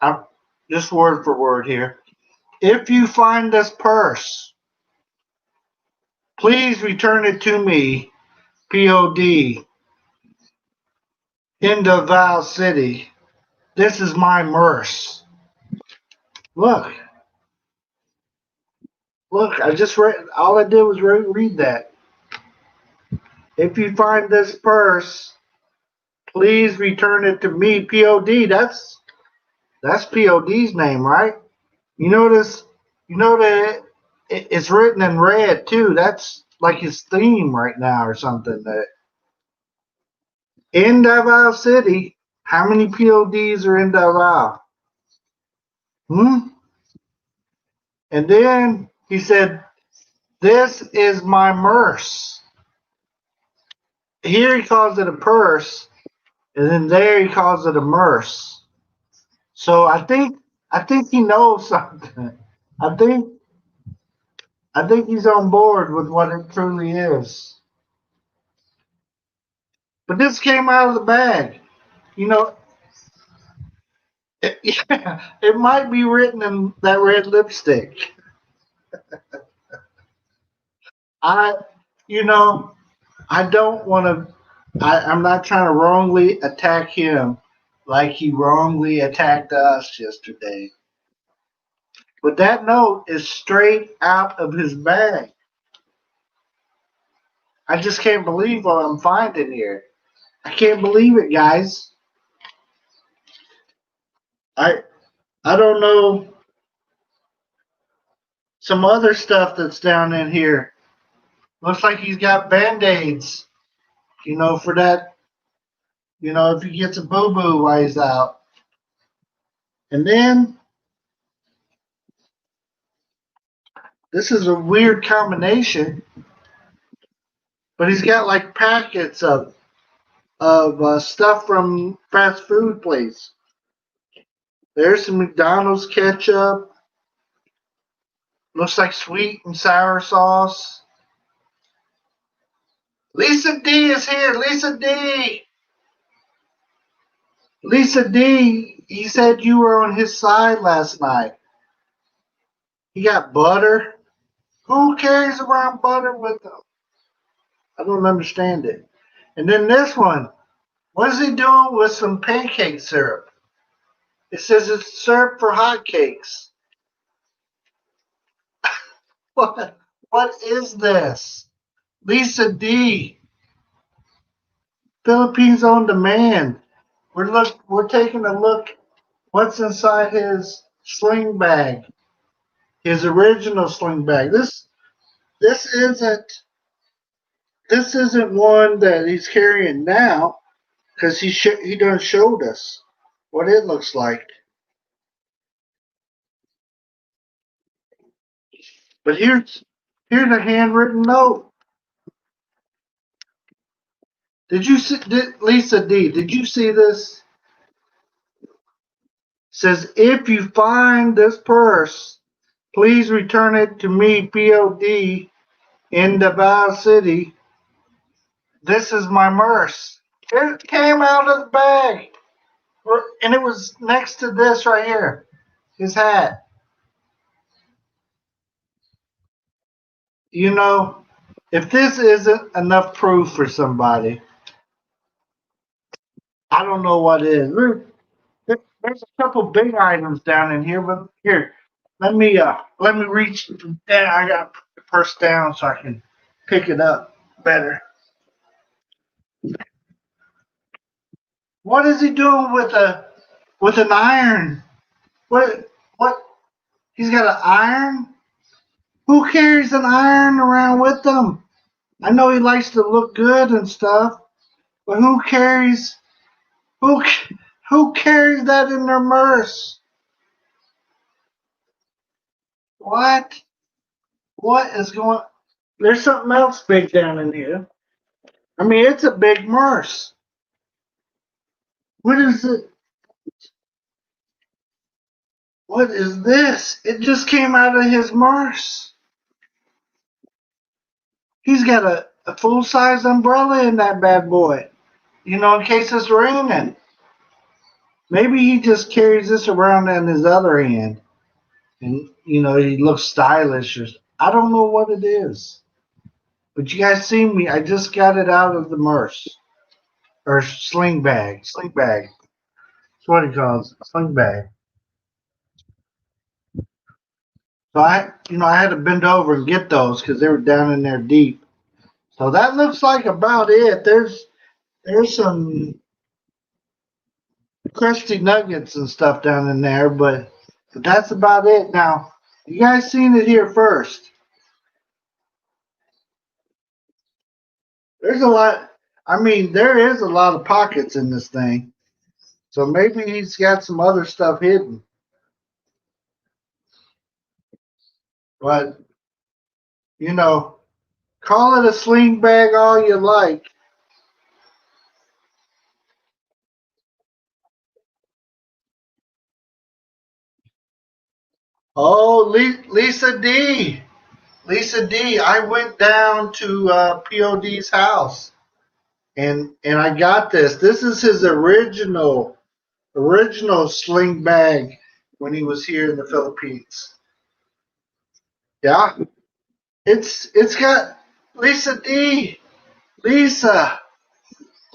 I'm just word for word here. If you find this purse, please return it to me, POD, in Davao City. This is my Murse. Look, look, I just read, all I did was read that. If you find this purse, please return it to me, POD. That's POD's name, right? You notice, you know that it's written in red too. That's like his theme right now or something. That in Davao City, how many PODs are in Davao? Hmm? And then he said, "This is my Murse." Here he calls it a purse, and then there he calls it a Murse. So I think he knows something. I think I think he's on board with what it truly is. But this came out of the bag. You know, yeah, it might be written in that red lipstick. I, you know, I don't want to. I'm not trying to wrongly attack him like he wrongly attacked us yesterday. But that note is straight out of his bag. I just can't believe what I'm finding here. I can't believe it, guys. I I don't know some other stuff that's down in here. Looks like he's got band-aids, for that You know, if he gets a boo boo while he's out. And then this is a weird combination, but he's got like packets of stuff from fast food place. There's some McDonald's ketchup. Looks like sweet and sour sauce. Lisa D is here. Lisa D. Lisa D. He said you were on his side last night. He got butter. Who carries around butter with them? I don't understand it. And then this one. What is he doing with some pancake syrup? It says it's syrup for hotcakes. What? What is this? Lisa D. Philippines on demand. We're taking a look what's inside his sling bag. His original sling bag. This isn't this isn't one that he's carrying now because he done showed us what it looks like. But here's a handwritten note. Did you see Lisa D? Did you see this? It says if you find this purse, please return it to me, POD, in Davao City. This is my Murse. It came out of the bag. And it was next to this right here, his hat. You know, if this isn't enough proof for somebody, I don't know what is. There's a couple big items down in here, but here, let me reach down. I got the purse down so I can pick it up better. What is he doing with an iron? What? He's got an iron? Who carries an iron around with them? I know he likes to look good and stuff, but who who carries that in their Murse? What? What is going? There's something else big down in here. I mean, it's a big Murse. What is it? What is this? It just came out of his Murse. He's got a full size umbrella in that bad boy. You know, in case it's raining. Maybe he just carries this around in his other hand. And, you know, he looks stylish. I don't know what it is. But you guys see me. I just got it out of the Murse. Or sling bag. Sling bag. That's what he calls it. Sling bag. So I had to bend over and get those because they were down in there deep. So that looks like about it. There's some crusty nuggets and stuff down in there, but that's about it. Now, you guys seen it here first. There's a lot. I mean, there is a lot of pockets in this thing. So maybe he's got some other stuff hidden. But, you know, call it a sling bag all you like. Oh, Lisa D. Lisa D. I went down to POD's house and I got this. This is his original sling bag when he was here in the Philippines. Yeah, it's got Lisa D. Lisa.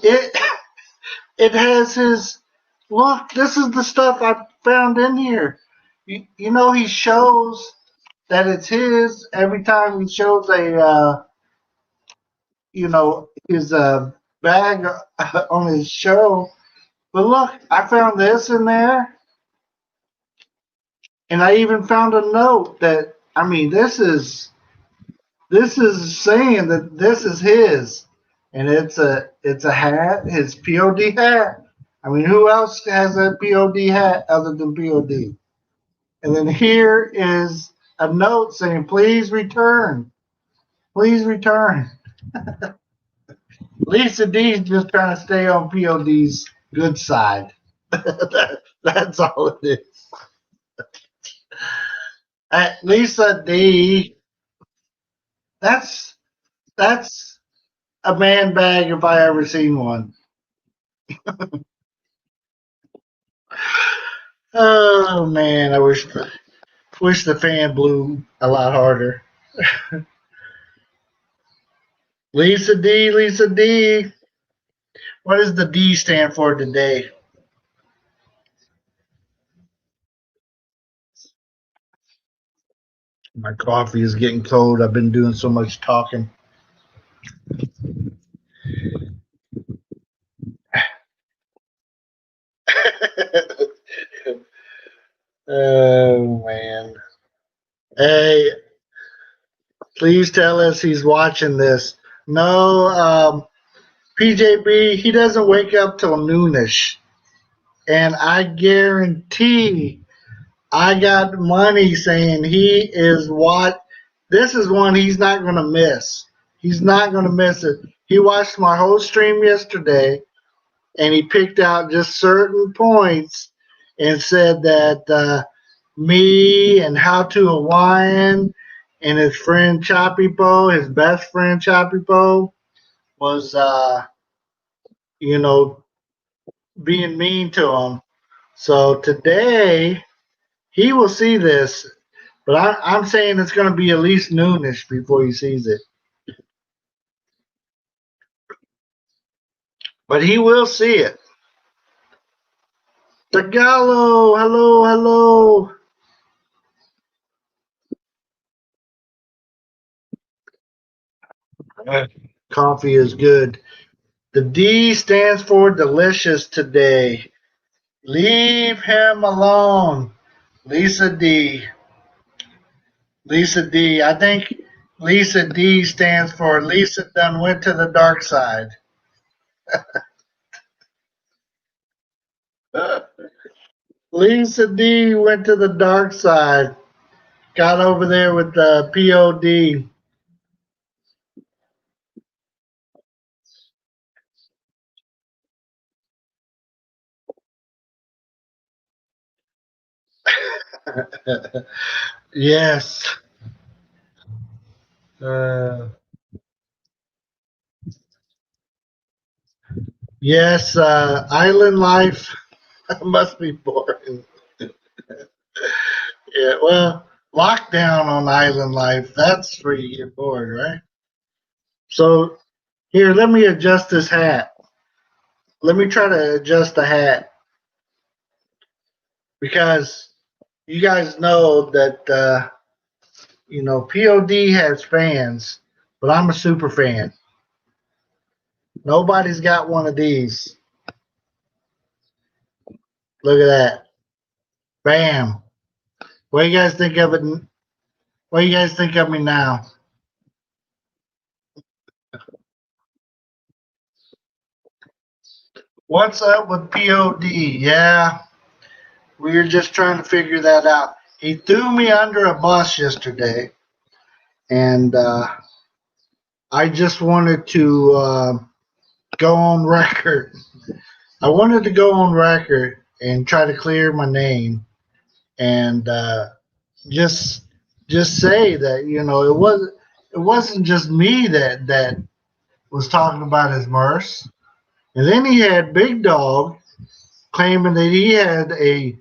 It it has his look. This is the stuff I found in here. You know he shows that it's his every time he shows his bag on his show. But look, I found this in there, and I even found a note that I mean this is saying that this is his. and it's a hat, his POD hat. I mean, who else has a POD hat other than POD? And then here is a note saying, "Please return, please return." Lisa D's just trying to stay on POD's good side. That's all it is. Lisa D, that's that's a man bag if I ever seen one. Oh man, I wish the fan blew a lot harder. Lisa D, Lisa D. What does the D stand for today? My coffee is getting cold. I've been doing so much talking. Oh man. Hey, please tell us he's watching this. No, PJB, he doesn't wake up till noonish. And I guarantee I got money saying he is what this is one he's not gonna miss. He's not gonna miss it. He watched my whole stream yesterday and he picked out just certain points and said that me and How to Hawaiian and his friend Choppy Poe, his best friend Choppy Poe, was you know being mean to him. So today he will see this, but I'm saying it's going to be at least noonish before he sees it. But he will see it. Tagalog, hello, hello. Coffee is good. The D stands for delicious today. Leave him alone. Lisa D. Lisa D. I think Lisa D stands for Lisa done went to the dark side. Lisa D went to the dark side. Got over there with the POD. Yes. Uh, yes, island life must be boring. Yeah, well, lockdown on island life, that's where you get bored, right? So, here, let me adjust this hat. Let me try to adjust the hat because you guys know that, POD has fans, but I'm a super fan. Nobody's got one of these. Look at that. Bam. What do you guys think of it? What do you guys think of me now? What's up with POD? Yeah, we were just trying to figure that out. He threw me under a bus yesterday, and I just wanted to go on record. I wanted to go on record and try to clear my name, and just just say that it wasn't just me that was talking about his Murse, and then he had Big Dog claiming that he had a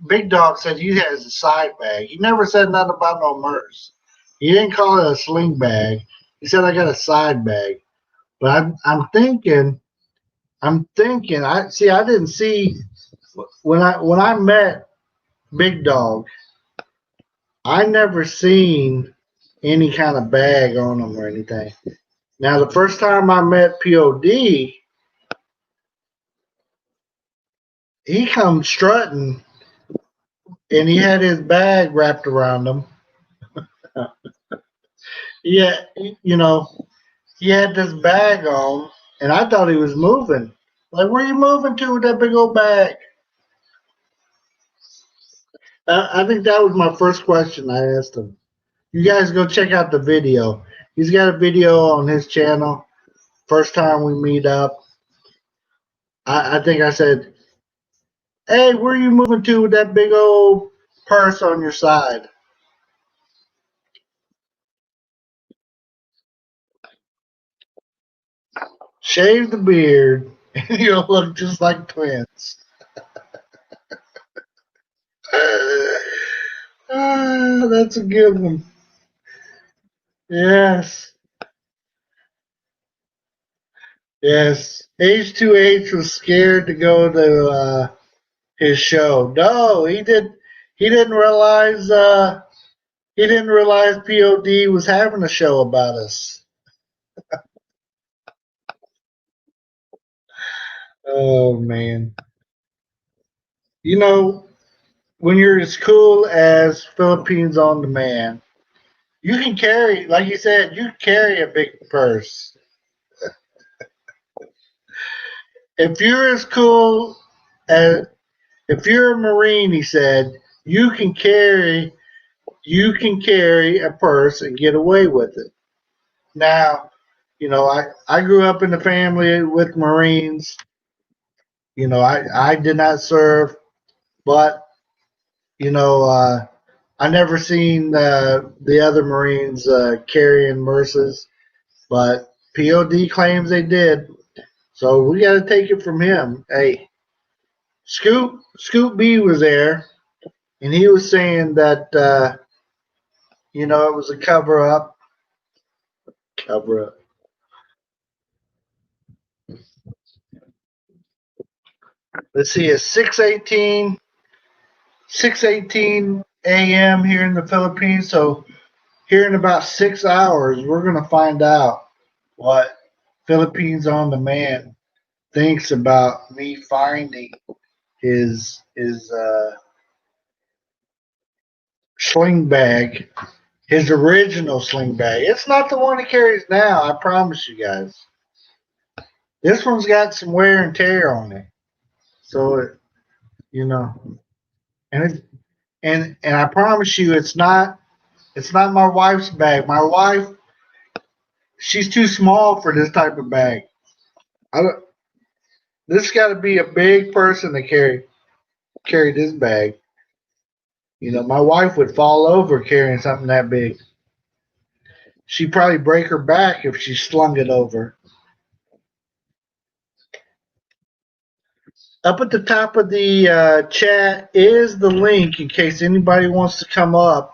Big Dog said he has a side bag. He never said nothing about no Murse. He didn't call it a sling bag. He said I got a side bag. But I'm thinking. I didn't see when I met Big Dog. I never seen any kind of bag on him or anything. Now the first time I met POD, he come strutting and he had his bag wrapped around him. Yeah, you know, he had this bag on, and I thought he was moving. Like, where you moving to with that big old bag? I think that was my first question I asked him. You guys go check out the video. He's got a video on his channel. First time we meet up, I think I said, "Hey, where you moving to with that big old purse on your side?" Shave the beard, and you'll look just like twins. That's a good one. Yes, yes. H2H was scared to go to his show. No, he did. He didn't realize. He didn't realize POD was having a show about us. Oh man. You know, when you're as cool as Philippines on Demand, you can carry, like you said, you carry a big purse. If you're as cool as, if you're a Marine, he said, you can carry a purse and get away with it. Now, I grew up in a family with Marines. I did not serve, but you know, I never seen the other Marines carrying Murses, but POD claims they did. So we got to take it from him. Hey, Scoop B was there, and he was saying that it was a cover up. Cover up. Let's see, it's 6:18 a.m. here in the Philippines. So here in about 6 hours, we're gonna find out what Philippines on Demand thinks about me finding his sling bag, his original sling bag. It's not the one he carries now. I promise you guys. This one's got some wear and tear on it. So you know, and it, and I promise you, it's not my wife's bag. My wife, she's too small for this type of bag. I, this got to be a big person to carry this bag. My wife would fall over carrying something that big. She'd probably break her back if she slung it over. Up at the top of the chat is the link in case anybody wants to come up.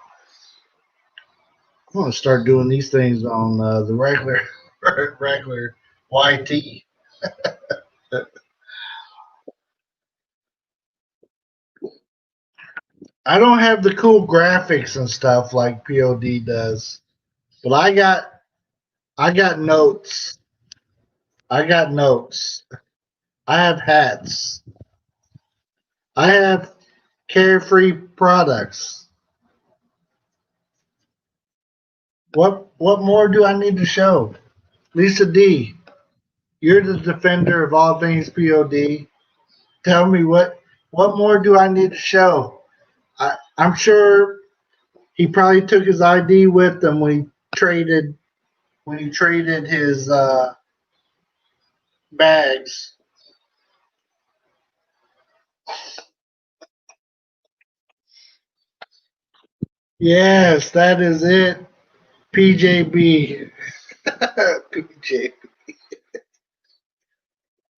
I'm gonna start doing these things on the regular regular YT. I don't have the cool graphics and stuff like POD does, but I got notes. I got notes. I have hats. I have carefree products. What more do I need to show? Lisa D, you're the defender of all things POD. Tell me what more do I need to show? I'm sure he probably took his ID with him when he traded his bags. Yes, that is it. PJB. PJ.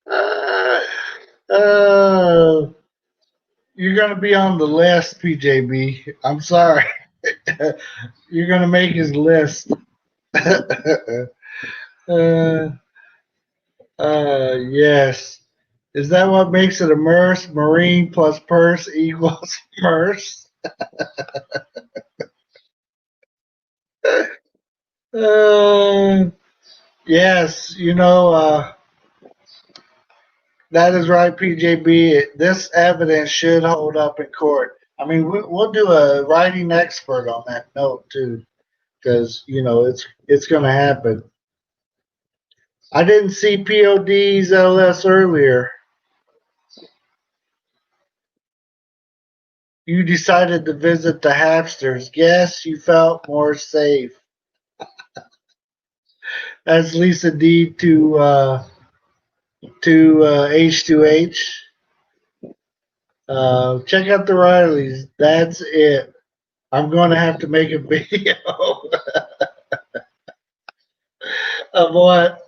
Uh, uh, you're gonna be on the list, PJB. I'm sorry. You're gonna make his list. uh, yes. Is that what makes it a Murse? Marine plus purse equals Murse? Uh, yes, that is right, PJB. This evidence should hold up in court. I mean, we'll do a writing expert on that note too, because it's going to happen. I didn't see POD's LS earlier. You decided to visit the Hapsters. Yes, you felt more safe. That's Lisa D to H2H. Check out the Rileys. That's it. I'm going to have to make a video of what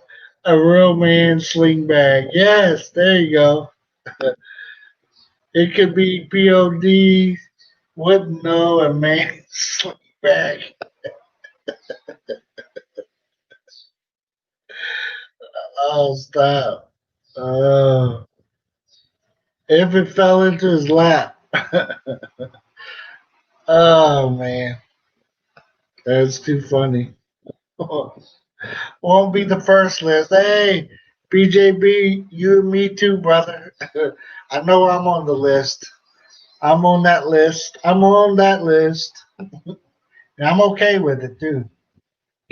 a real man sling bag. Yes, there you go. It could be POD. Wouldn't know a man sling bag. Oh, stop. Uh, if it fell into his lap. Oh, man. That's too funny. Won't be the first list. Hey, BJB, you and me too, brother. I know I'm on the list. I'm on that list. I'm on that list. And I'm okay with it too.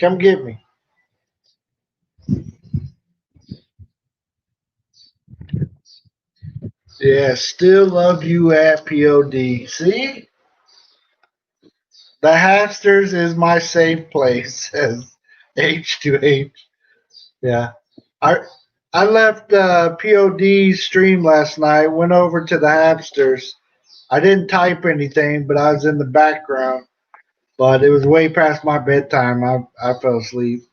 Come get me. Yeah, still love you at POD. See? The Hapsters is my safe place, says H2H. Yeah. I I left POD stream last night, went over to the Hapsters. I didn't type anything, but I was in the background. But it was way past my bedtime. I fell asleep.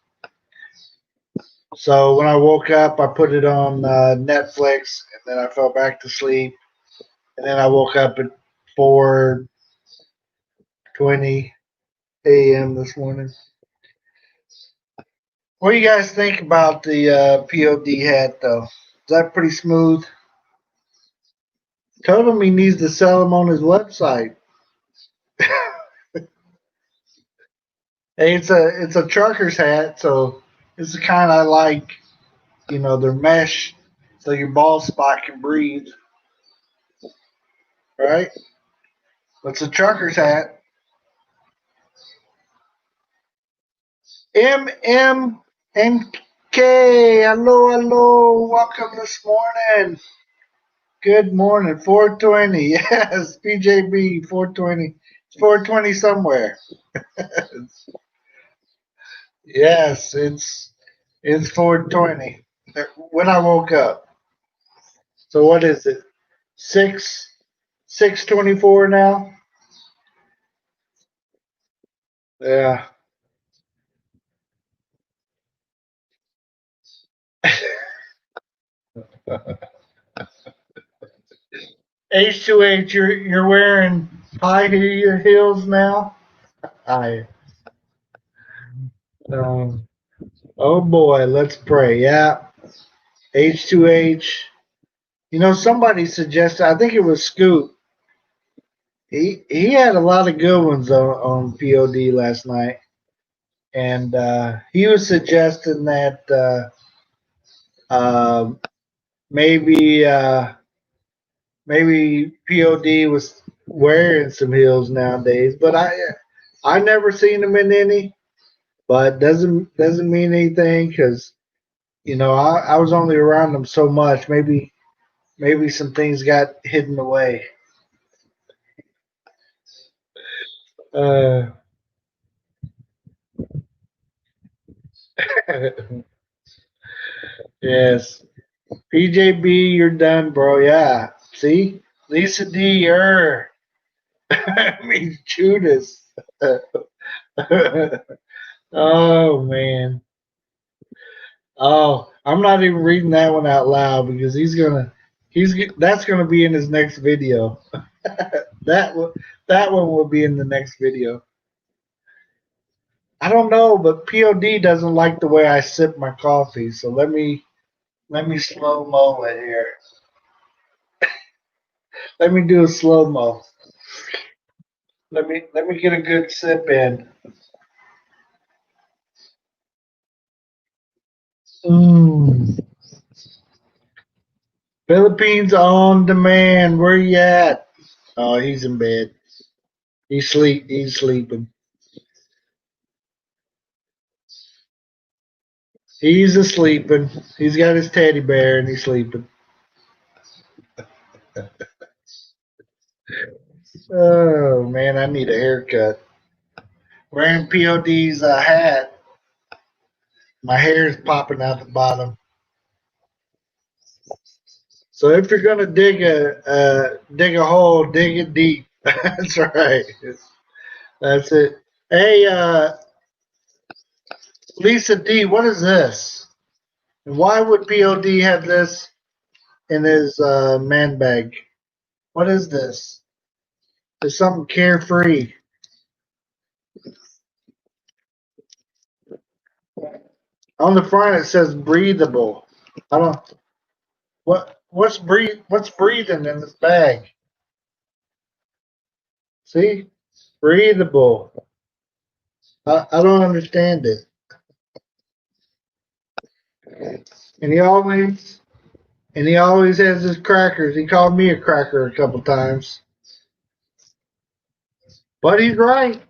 So when I woke up, I put it on Netflix, and then I fell back to sleep. And then I woke up at 4:20 a.m. this morning. What do you guys think about the POD hat, though? Is that pretty smooth? Told him he needs to sell them on his website. Hey, it's a trucker's hat, so it's the kind I like. You know, they're mesh, so your bald spot can breathe. Right? It's a trucker's hat. M and K. Hello, hello. Welcome this morning. Good morning. 420. Yes, PJB 420. It's 420 somewhere. Yes, it's 420. When I woke up. So what is it? 6:24 now? Yeah. H2H, you're wearing high heels now? I um oh boy, let's pray. Yeah. H2H. You know, somebody suggested, I think it was Scoot. He had a lot of good ones on POD last night. And he was suggesting that uh, maybe maybe POD was wearing some heels nowadays, but I never seen him in any. But doesn't mean anything because you know I was only around them so much. Maybe some things got hidden away. Uh, yes, PJB, you're done, bro. Yeah, see, Lisa D, you're. I mean Judas. Oh man. Oh, I'm not even reading that one out loud because that's gonna be in his next video. that one that one will be in the next video. I don't know, but POD doesn't like the way I sip my coffee, so let me slow mo it here. Let me do a slow mo. Let me get a good sip in. Mm. Philippines on demand. Where you at? Oh, he's in bed. He's sleeping. He's asleeping. He's got his teddy bear and he's sleeping. Oh man, I need a haircut. Wearing POD's hat, my hair's popping out the bottom. So if you're gonna dig a hole, dig it deep. That's right. That's it. Hey, Lisa D, what is this? And why would POD have this in his man bag? What is this? There's something carefree. On the front it says breathable. I don't. What's breathing in this bag? See, breathable. I don't understand it. And he always has his crackers. He called me a cracker a couple times, but he's right.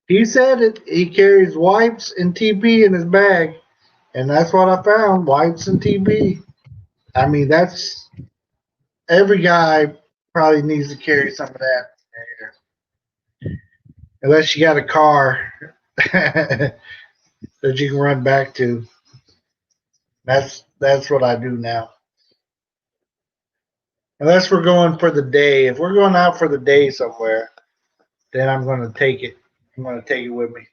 He said it. He carries wipes and TP in his bag, and that's what I found: wipes and TP. I mean, that's every guy probably needs to carry some of that, unless you got a car that you can run back to. That's what I do now. Unless we're going for the day. If we're going out for the day somewhere, then I'm going to take it. I'm going to take it with me.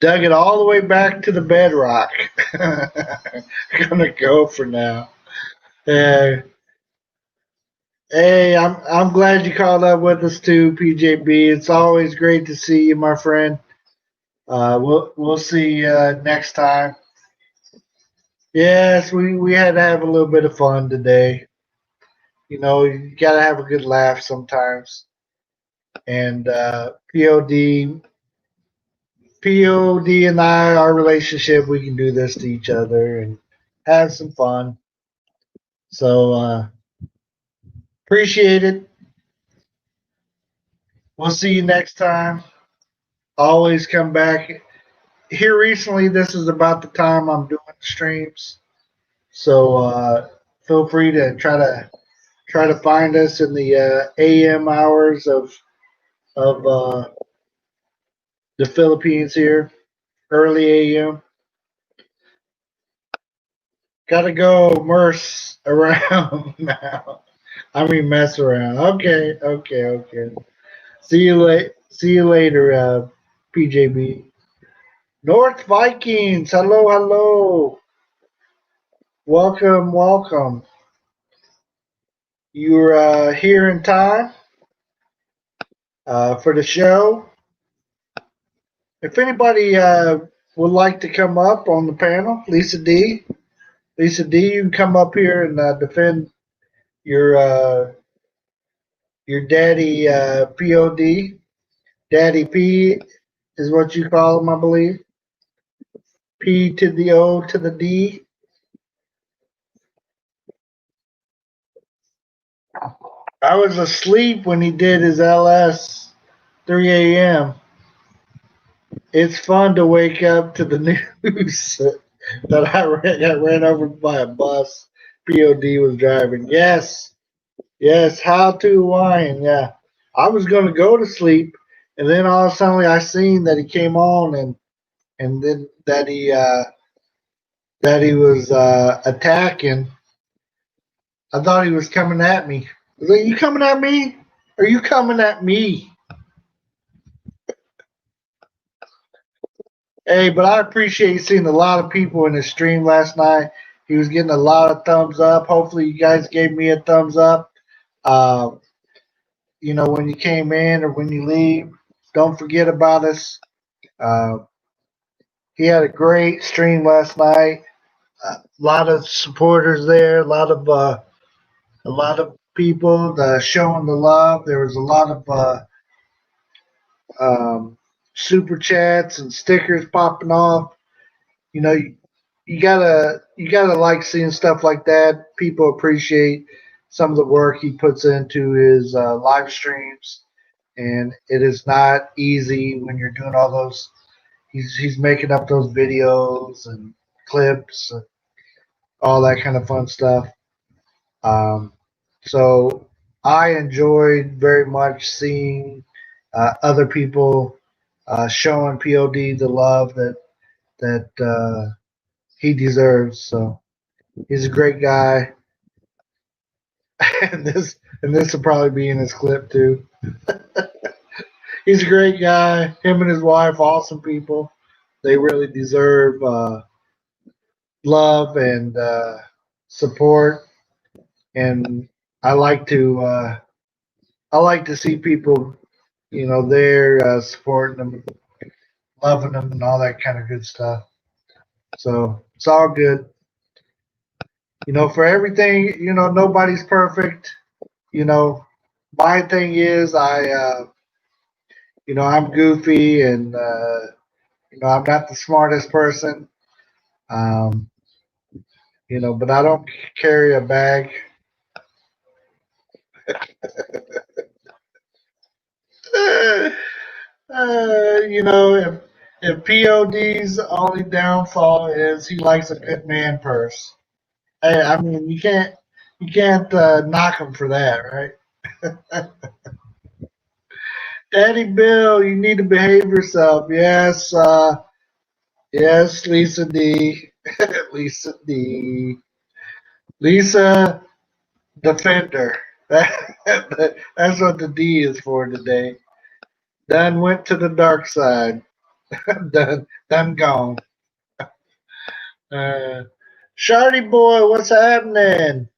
Dug it all the way back to the bedrock. Gonna go for now. Uh, hey, I'm glad you called up with us too, PJB. It's always great to see you, my friend. We'll see you next time. Yes, we had to have a little bit of fun today. You know, you gotta have a good laugh sometimes. And POD and I, our relationship, we can do this to each other and have some fun. So appreciate it. We'll see you next time. Always come back. Here recently, this is about the time I'm doing the streams. So feel free to try to find us in the AM hours of the Philippines here, early AM. Gotta go Murse around now. I mean, mess around. Okay, okay, okay. See you later, PJB. North Vikings. Hello, hello. Welcome, welcome. You're here in time for the show. If anybody would like to come up on the panel, Lisa D, you can come up here and defend your uh, your daddy POD. Daddy P is what you call him, I believe. P to the O to the D. I was asleep when he did his LS 3 a.m. It's fun to wake up to the news that got ran over by a bus. POD was driving. Yes, yes. How to Hawaiian. Yeah, I was going to go to sleep, and then all of a sudden I seen that he came on, and then that he was attacking. I thought he was coming at me. I was like, "You coming at me? Are you coming at me?" Hey, but I appreciate seeing a lot of people in the stream last night. He was getting a lot of thumbs up. Hopefully, you guys gave me a thumbs up. Uh, when you came in or when you leave, don't forget about us. Uh, he had a great stream last night. A lot of supporters there. A lot of people showing the love. There was a lot of super chats and stickers popping off. You know, you gotta like seeing stuff like that. People appreciate some of the work he puts into his live streams. and it is not easy when you're doing all those. He's making up those videos and clips and all that kind of fun stuff. Um, so I enjoyed very much seeing other people showing POD the love that he deserves. So he's a great guy, and this will probably be in his clip too. He's a great guy. Him and his wife, awesome people. They really deserve love and support. And I like to see people, there supporting them, loving them, and all that kind of good stuff. So it's all good. For everything, nobody's perfect. You know, my thing is I'm goofy and I'm not the smartest person. Um, but I don't carry a bag. If POD's only downfall is he likes a good man purse. Hey, I mean you can't knock him for that, right? Daddy Bill, you need to behave yourself. Yes, yes, Lisa D. Lisa D. Lisa Defender. That's what the D is for today. Done went to the dark side. done gone. Shardy boy, what's happening?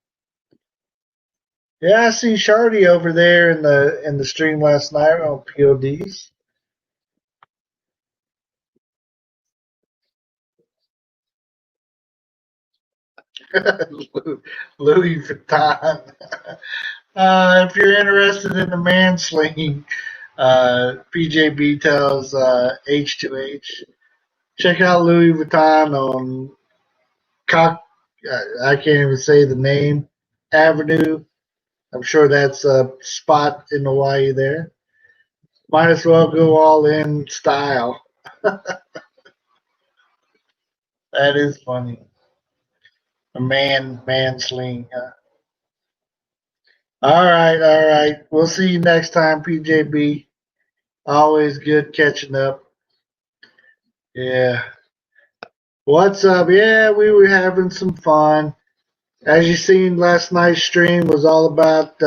Yeah, I seen Shardy over there in the stream last night on PODs. Louis Vuitton. If you're interested in the man sling, PJB tells H2H. Check out Louis Vuitton on Cock. I can't even say the name. Avenue. I'm sure that's a spot in Hawaii there. Might as well go all in style. That is funny. A man sling. All right, all right. We'll see you next time, PJB. Always good catching up. Yeah. What's up? Yeah, we were having some fun. As you seen, last night's stream was all about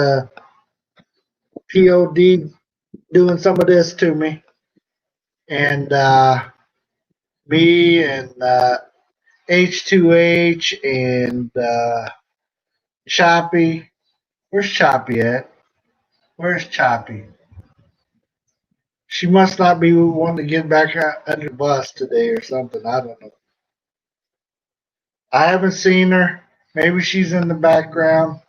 POD doing some of this to me, and me and H2H and Choppy. Where's Choppy at? Where's Choppy? She must not be wanting to get back under the bus today or something. I don't know. I haven't seen her. Maybe she's in the background.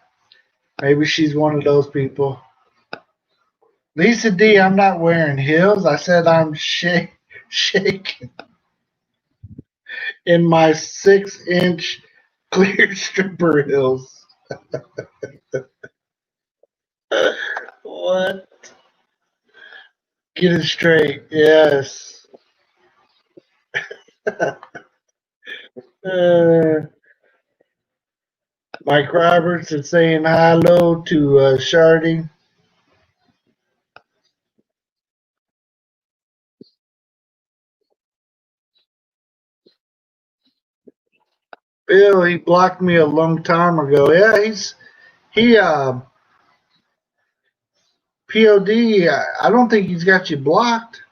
Maybe she's one of those people. Lisa D, I'm not wearing heels. I said I'm shaking in my 6-inch clear stripper heels. What? Get it straight. Yes. uh, Mike Roberts is saying hello to Shardy. Bill, he blocked me a long time ago. Yeah, he POD. I don't think he's got you blocked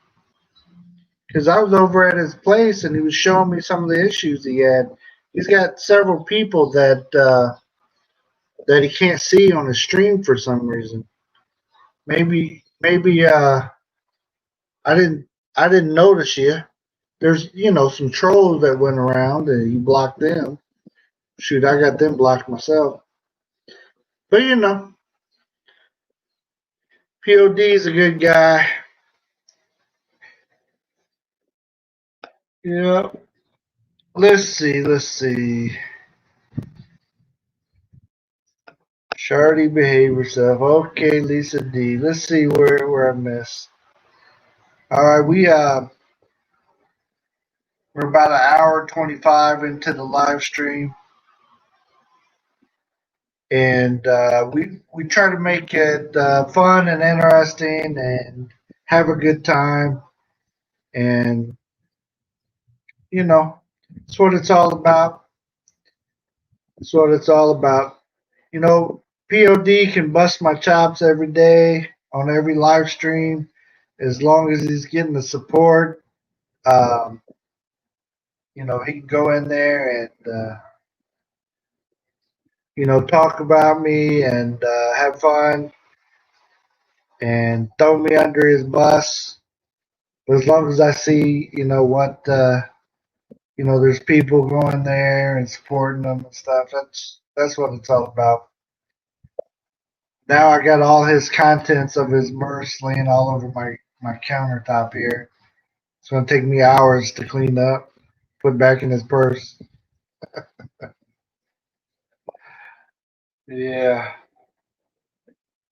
because I was over at his place and he was showing me some of the issues he had. He's got several people that he can't see on his stream for some reason. Maybe I didn't notice you. There's some trolls that went around and he blocked them. Shoot, I got them blocked myself. But POD is a good guy. Yeah. Let's see. Shardy, behave yourself. Okay, Lisa D. Let's see where I missed. All right, we're about an hour 25 into the live stream, and we try to make it fun and interesting and have a good time, and that's what it's all about. That's what it's all about. You know, POD can bust my chops every day on every live stream as long as he's getting the support. Um, he can go in there and talk about me and have fun and throw me under his bus. But as long as I see, there's people going there and supporting them and stuff. That's what it's all about. Now I got all his contents of his Murse laying all over my countertop here. It's gonna take me hours to clean up, put back in his purse. Yeah.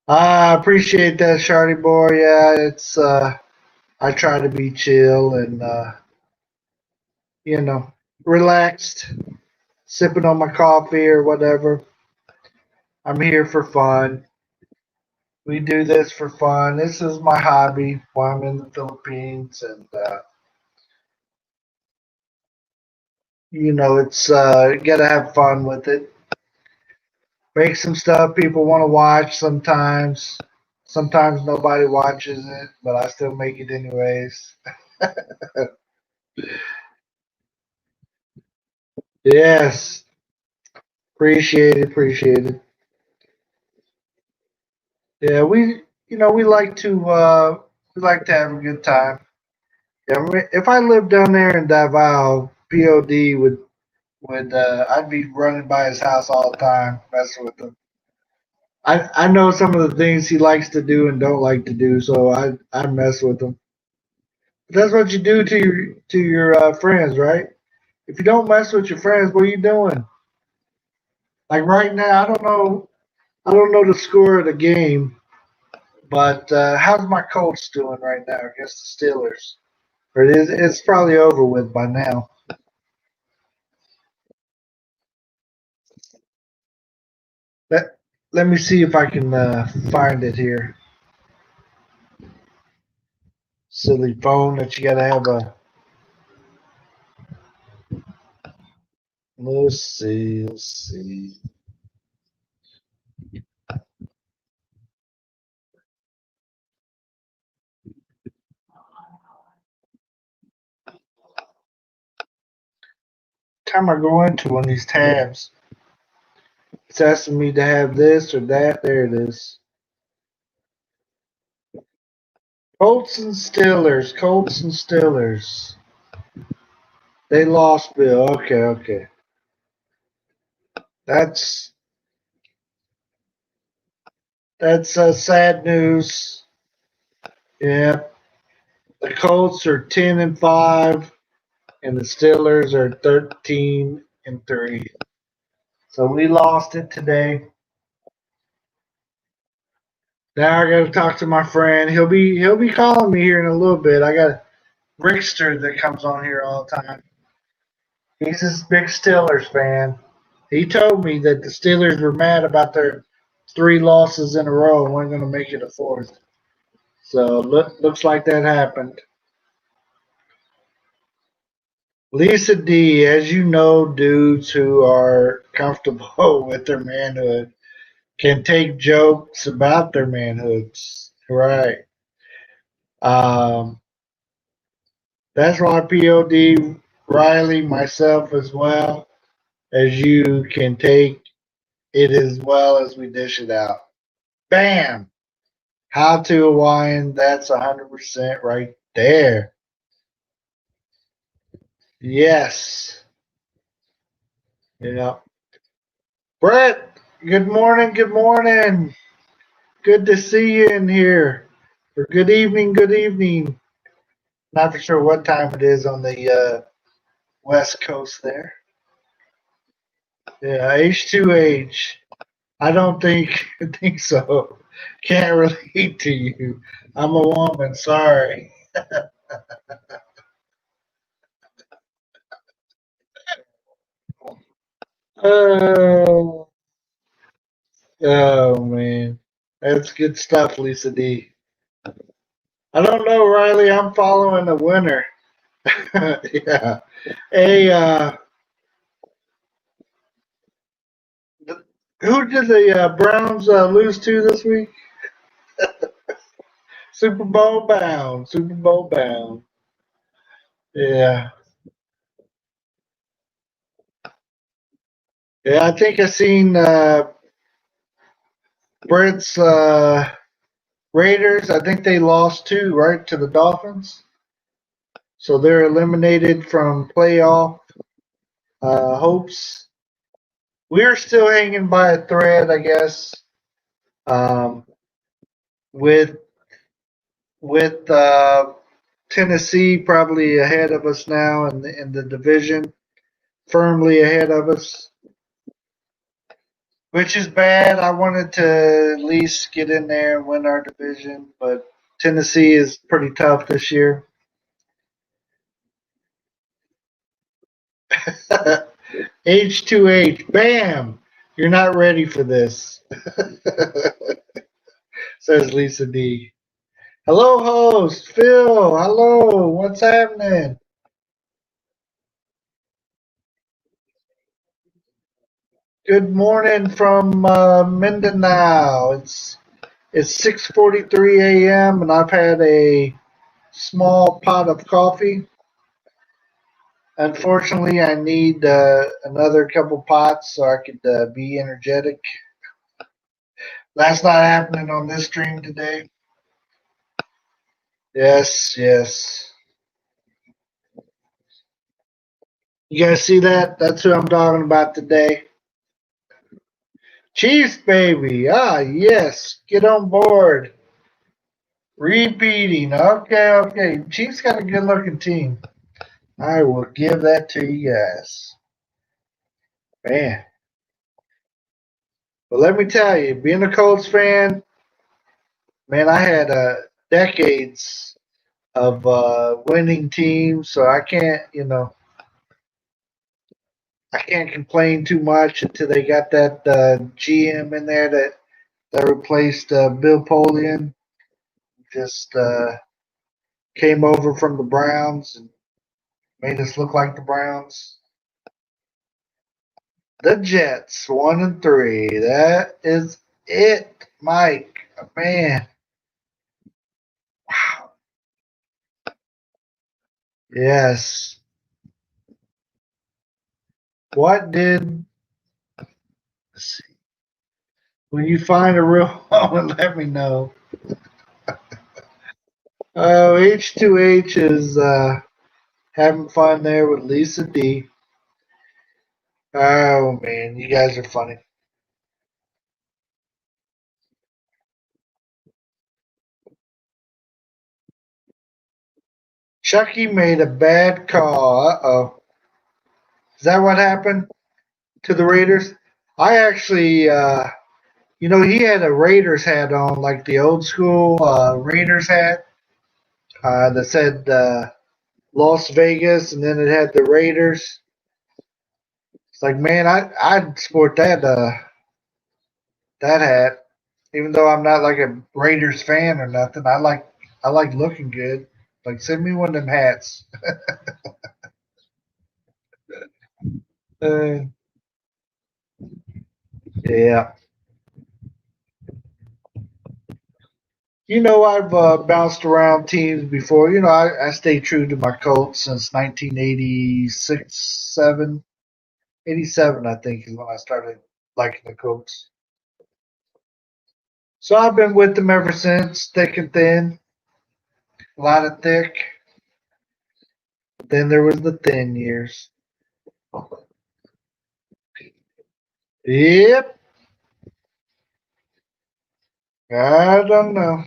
I appreciate that, Shardy boy. Yeah, it's I try to be chill and you know, relaxed, sipping on my coffee or whatever. I'm here for fun. We do this for fun. This is my hobby while I'm in the Philippines, and it's you gotta have fun with it. Make some stuff people want to watch sometimes. Sometimes nobody watches it, but I still make it anyways. Yes, appreciate it. Yeah, we like to have a good time. Yeah, if I lived down there in Davao, POD would I'd be running by his house all the time, messing with him. I know some of the things he likes to do and don't like to do, so I mess with him. That's what you do to your friends, right? If you don't mess with your friends, what are you doing? Like right now, I don't know the score of the game, but how's my Colts doing right now against the Steelers? Or it's probably over with by now. Let Let me see if I can find it here. Silly phone that you gotta have a. Let's see. Let's see. Time I go into one of these tabs, it's asking me to have this or that. There it is. Colts and Steelers. Colts and Steelers. They lost, Bill. Okay, okay. That's that's sad news. Yeah, the Colts are 10-5, and the Steelers are 13-3. So we lost it today. Now I got to talk to my friend. He'll be calling me here in a little bit. I got Rickster that comes on here all the time. He's a big Steelers fan. He told me that the Steelers were mad about their three losses in a row and weren't going to make it a fourth. So looks like that happened. Lisa D, as you know, dudes who are comfortable with their manhood can take jokes about their manhoods. Right. Um, that's why POD, Riley, myself as well, as you can take it as well as we dish it out. Bam! How to Hawaiian, that's 100% right there. Yes. Yeah. Brett, good morning, good morning. Good to see you in here. Or good evening, good evening. Not for sure what time it is on the west coast there. Yeah, H2H. I don't think so. Can't relate to you. I'm a woman. Sorry. Oh, oh man, that's good stuff, Lisa D. I don't know, Riley. I'm following the winner. Yeah. Hey, who did the Browns lose to this week? Super Bowl bound. Super Bowl bound. Yeah. Yeah, I think I seen Brent's Raiders. I think they lost two, right, to the Dolphins. So they're eliminated from playoff hopes. We're still hanging by a thread, I guess, um, with with Tennessee probably ahead of us now in the division, firmly ahead of us, which is bad. I wanted to at least get in there and win our division, but Tennessee is pretty tough this year. H2H, bam! You're not ready for this, says Lisa D. Hello, host Phil. Hello, what's happening? Good morning from Mindanao. It's 6:43 a.m. and I've had a small pot of coffee. Unfortunately, I need another couple pots so I could be energetic. That's not happening on this stream today. Yes, yes. You guys see that? That's who I'm talking about today. Chiefs, baby. Ah, yes. Get on board. Repeating. Okay, okay. Chiefs got a good looking team. I will give that to you guys. Man. But let me tell you, being a Colts fan, man, I had decades of winning teams, so I can't complain too much until they got that GM in there that replaced Bill Polian. Just came over from the Browns and made us look like the Browns. The Jets, 1-3. That is it, Mike. Man, wow. Yes. What did? Let's see. When you find a real one, let me know. Oh, H2H is having fun there with Lisa D. Oh man, you guys are funny. Chucky made a bad call. Uh-oh. Is that what happened to the Raiders? I actually, he had a Raiders hat on, like the old school Raiders hat that said Las Vegas, and then it had the Raiders. It's like, man, I'd sport that hat, even though I'm not like a Raiders fan or nothing. I like looking good. Like, send me one of them hats. Uh, yeah. I've bounced around teams before. I stay true to my Colts since 1986, 7, 87, I think, is when I started liking the Colts. So I've been with them ever since, thick and thin, a lot of thick. Then there was the thin years. Yep, I don't know.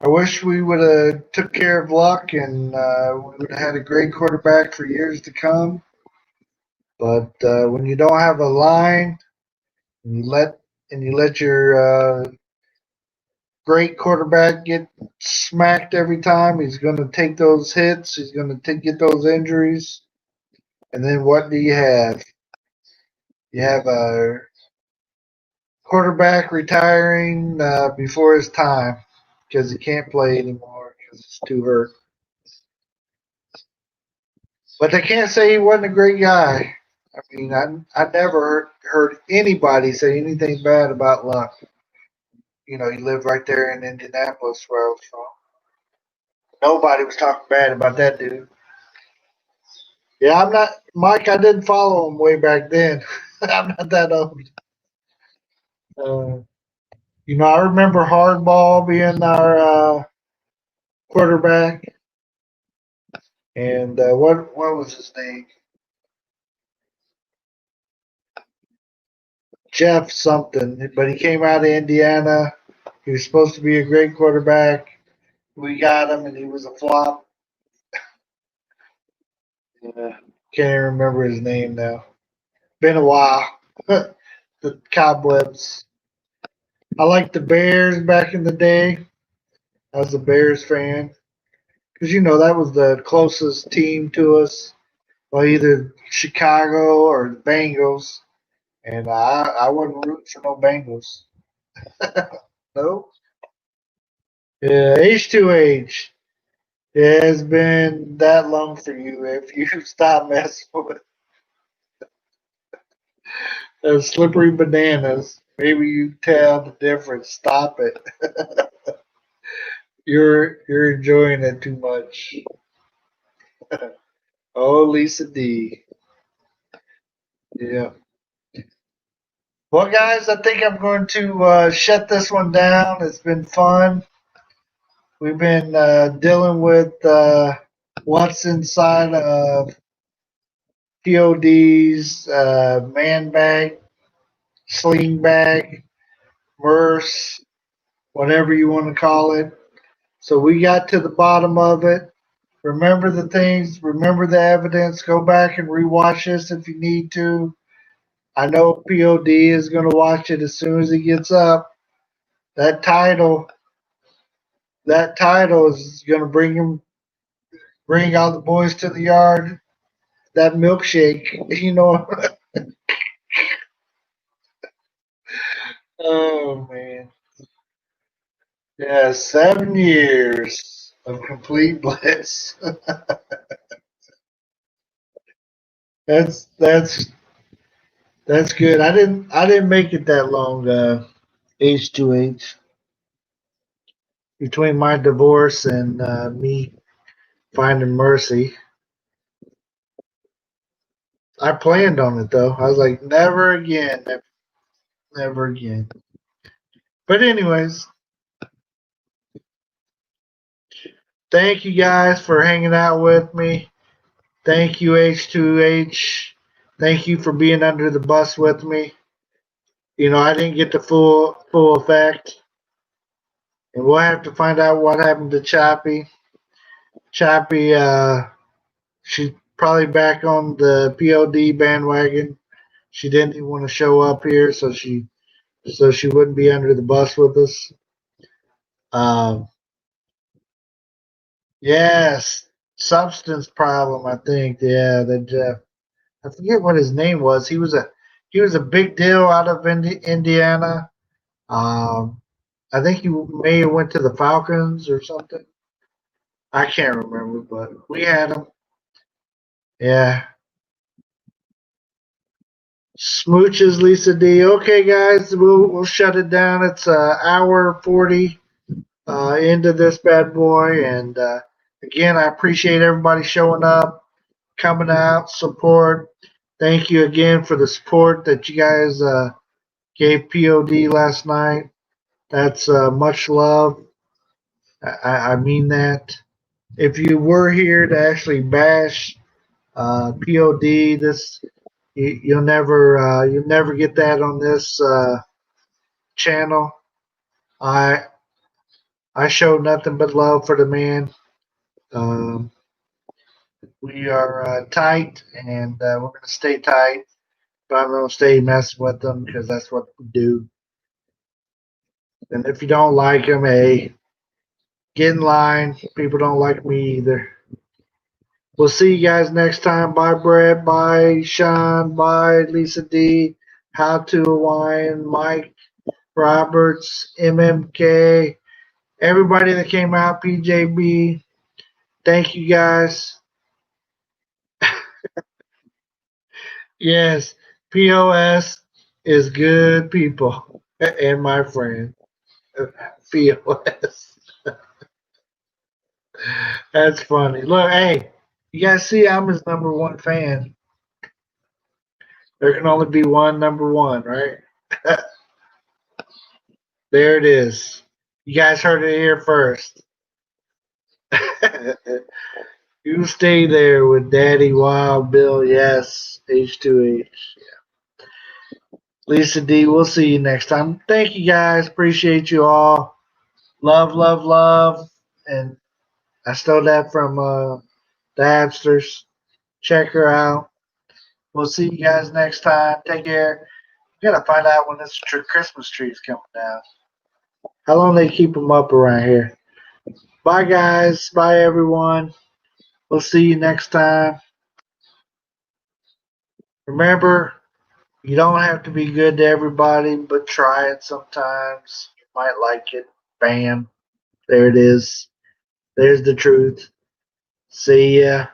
I wish we would have took care of Luck and we would have had a great quarterback for years to come. But when you don't have a line and you let your great quarterback get smacked every time. He's going to take those hits. He's going to get those injuries. And then what do you have? You have a quarterback retiring before his time because he can't play anymore because he's too hurt. But they can't say he wasn't a great guy. I mean, I never heard anybody say anything bad about Luck. You know, he lived right there in Indianapolis where I was from. Nobody was talking bad about that dude. Yeah, I'm not, Mike, I didn't follow him way back then. I'm not that old. Uh, you know, I remember Hardball being our quarterback. And what was his name? Jeff something. But he came out of Indiana. He was supposed to be a great quarterback. We got him, and he was a flop. Yeah. Can't even remember his name now. Been a while. The Cobwebs. I liked the Bears back in the day. I was a Bears fan because you know that was the closest team to us. Well, either Chicago or the Bengals, and I wasn't rooting for no Bengals. No. Yeah, H2H. It has been that long for you. If you stop messing with those slippery bananas, maybe you tell the difference. Stop it. You're enjoying it too much. Oh, Lisa D. Yeah. Well, guys, I think I'm going to shut this one down. It's been fun. We've been dealing with what's inside of POD's man bag, sling bag, Murse, whatever you want to call it. So we got to the bottom of it. Remember the things, remember the evidence. Go back and rewatch this if you need to. I know POD is going to watch it as soon as he gets up. That title, that title is going to bring all the boys to the yard. That milkshake, you know. Oh man, yeah, 7 years of complete bliss. That's that's good. I didn't make it that long. H2H between my divorce and me finding mercy. I planned on it though. I was like, never again, never again. But anyways, thank you guys for hanging out with me. Thank you H2H. Thank you for being under the bus with me. You know, I didn't get the full effect, and we'll have to find out what happened to Choppy. Choppy, she's probably back on the POD bandwagon. She didn't even want to show up here, so she wouldn't be under the bus with us. Um, yes, substance problem. I think. Yeah, that Jeff. I forget what his name was. He was a big deal out of Indiana. Um, I think he may have went to the Falcons or something. I can't remember, but we had him. Yeah. Smooches, Lisa D. Okay, guys, we'll shut it down. It's hour 40 into this bad boy, and again, I appreciate everybody showing up, coming out, support. Thank you again for the support that you guys gave POD last night. That's much love. I mean that. If you were here to actually bash POD, you'll never get that on this channel. I I show nothing but love for the man. Um, we are tight, and we're going to stay tight. but I'm gonna stay messing with them because that's what we do. And if you don't like them, hey, get in line. People don't like me either. We'll see you guys next time. Bye, Brett. Bye, Sean. Bye, Lisa D. How to Hawaiian, Mike Roberts, MMK, everybody that came out, PJB. Thank you guys. Yes, POS is good people. And my friend, POS. That's funny. Look, hey, you guys see I'm his number one fan. There can only be one number one, right? There it is. You guys heard it here first. You stay there with Daddy Wild Bill. Yes, H2H. Lisa D, we'll see you next time. Thank you guys. Appreciate you all. Love, love, love. And I stole that from the Hamsters. Check her out. We'll see you guys next time. Take care. We gotta find out when this Christmas tree is coming down. How long they keep them up around here? Bye, guys. Bye, everyone. We'll see you next time. Remember, you don't have to be good to everybody, but try it sometimes. You might like it. Bam. There it is. There's the truth. See ya.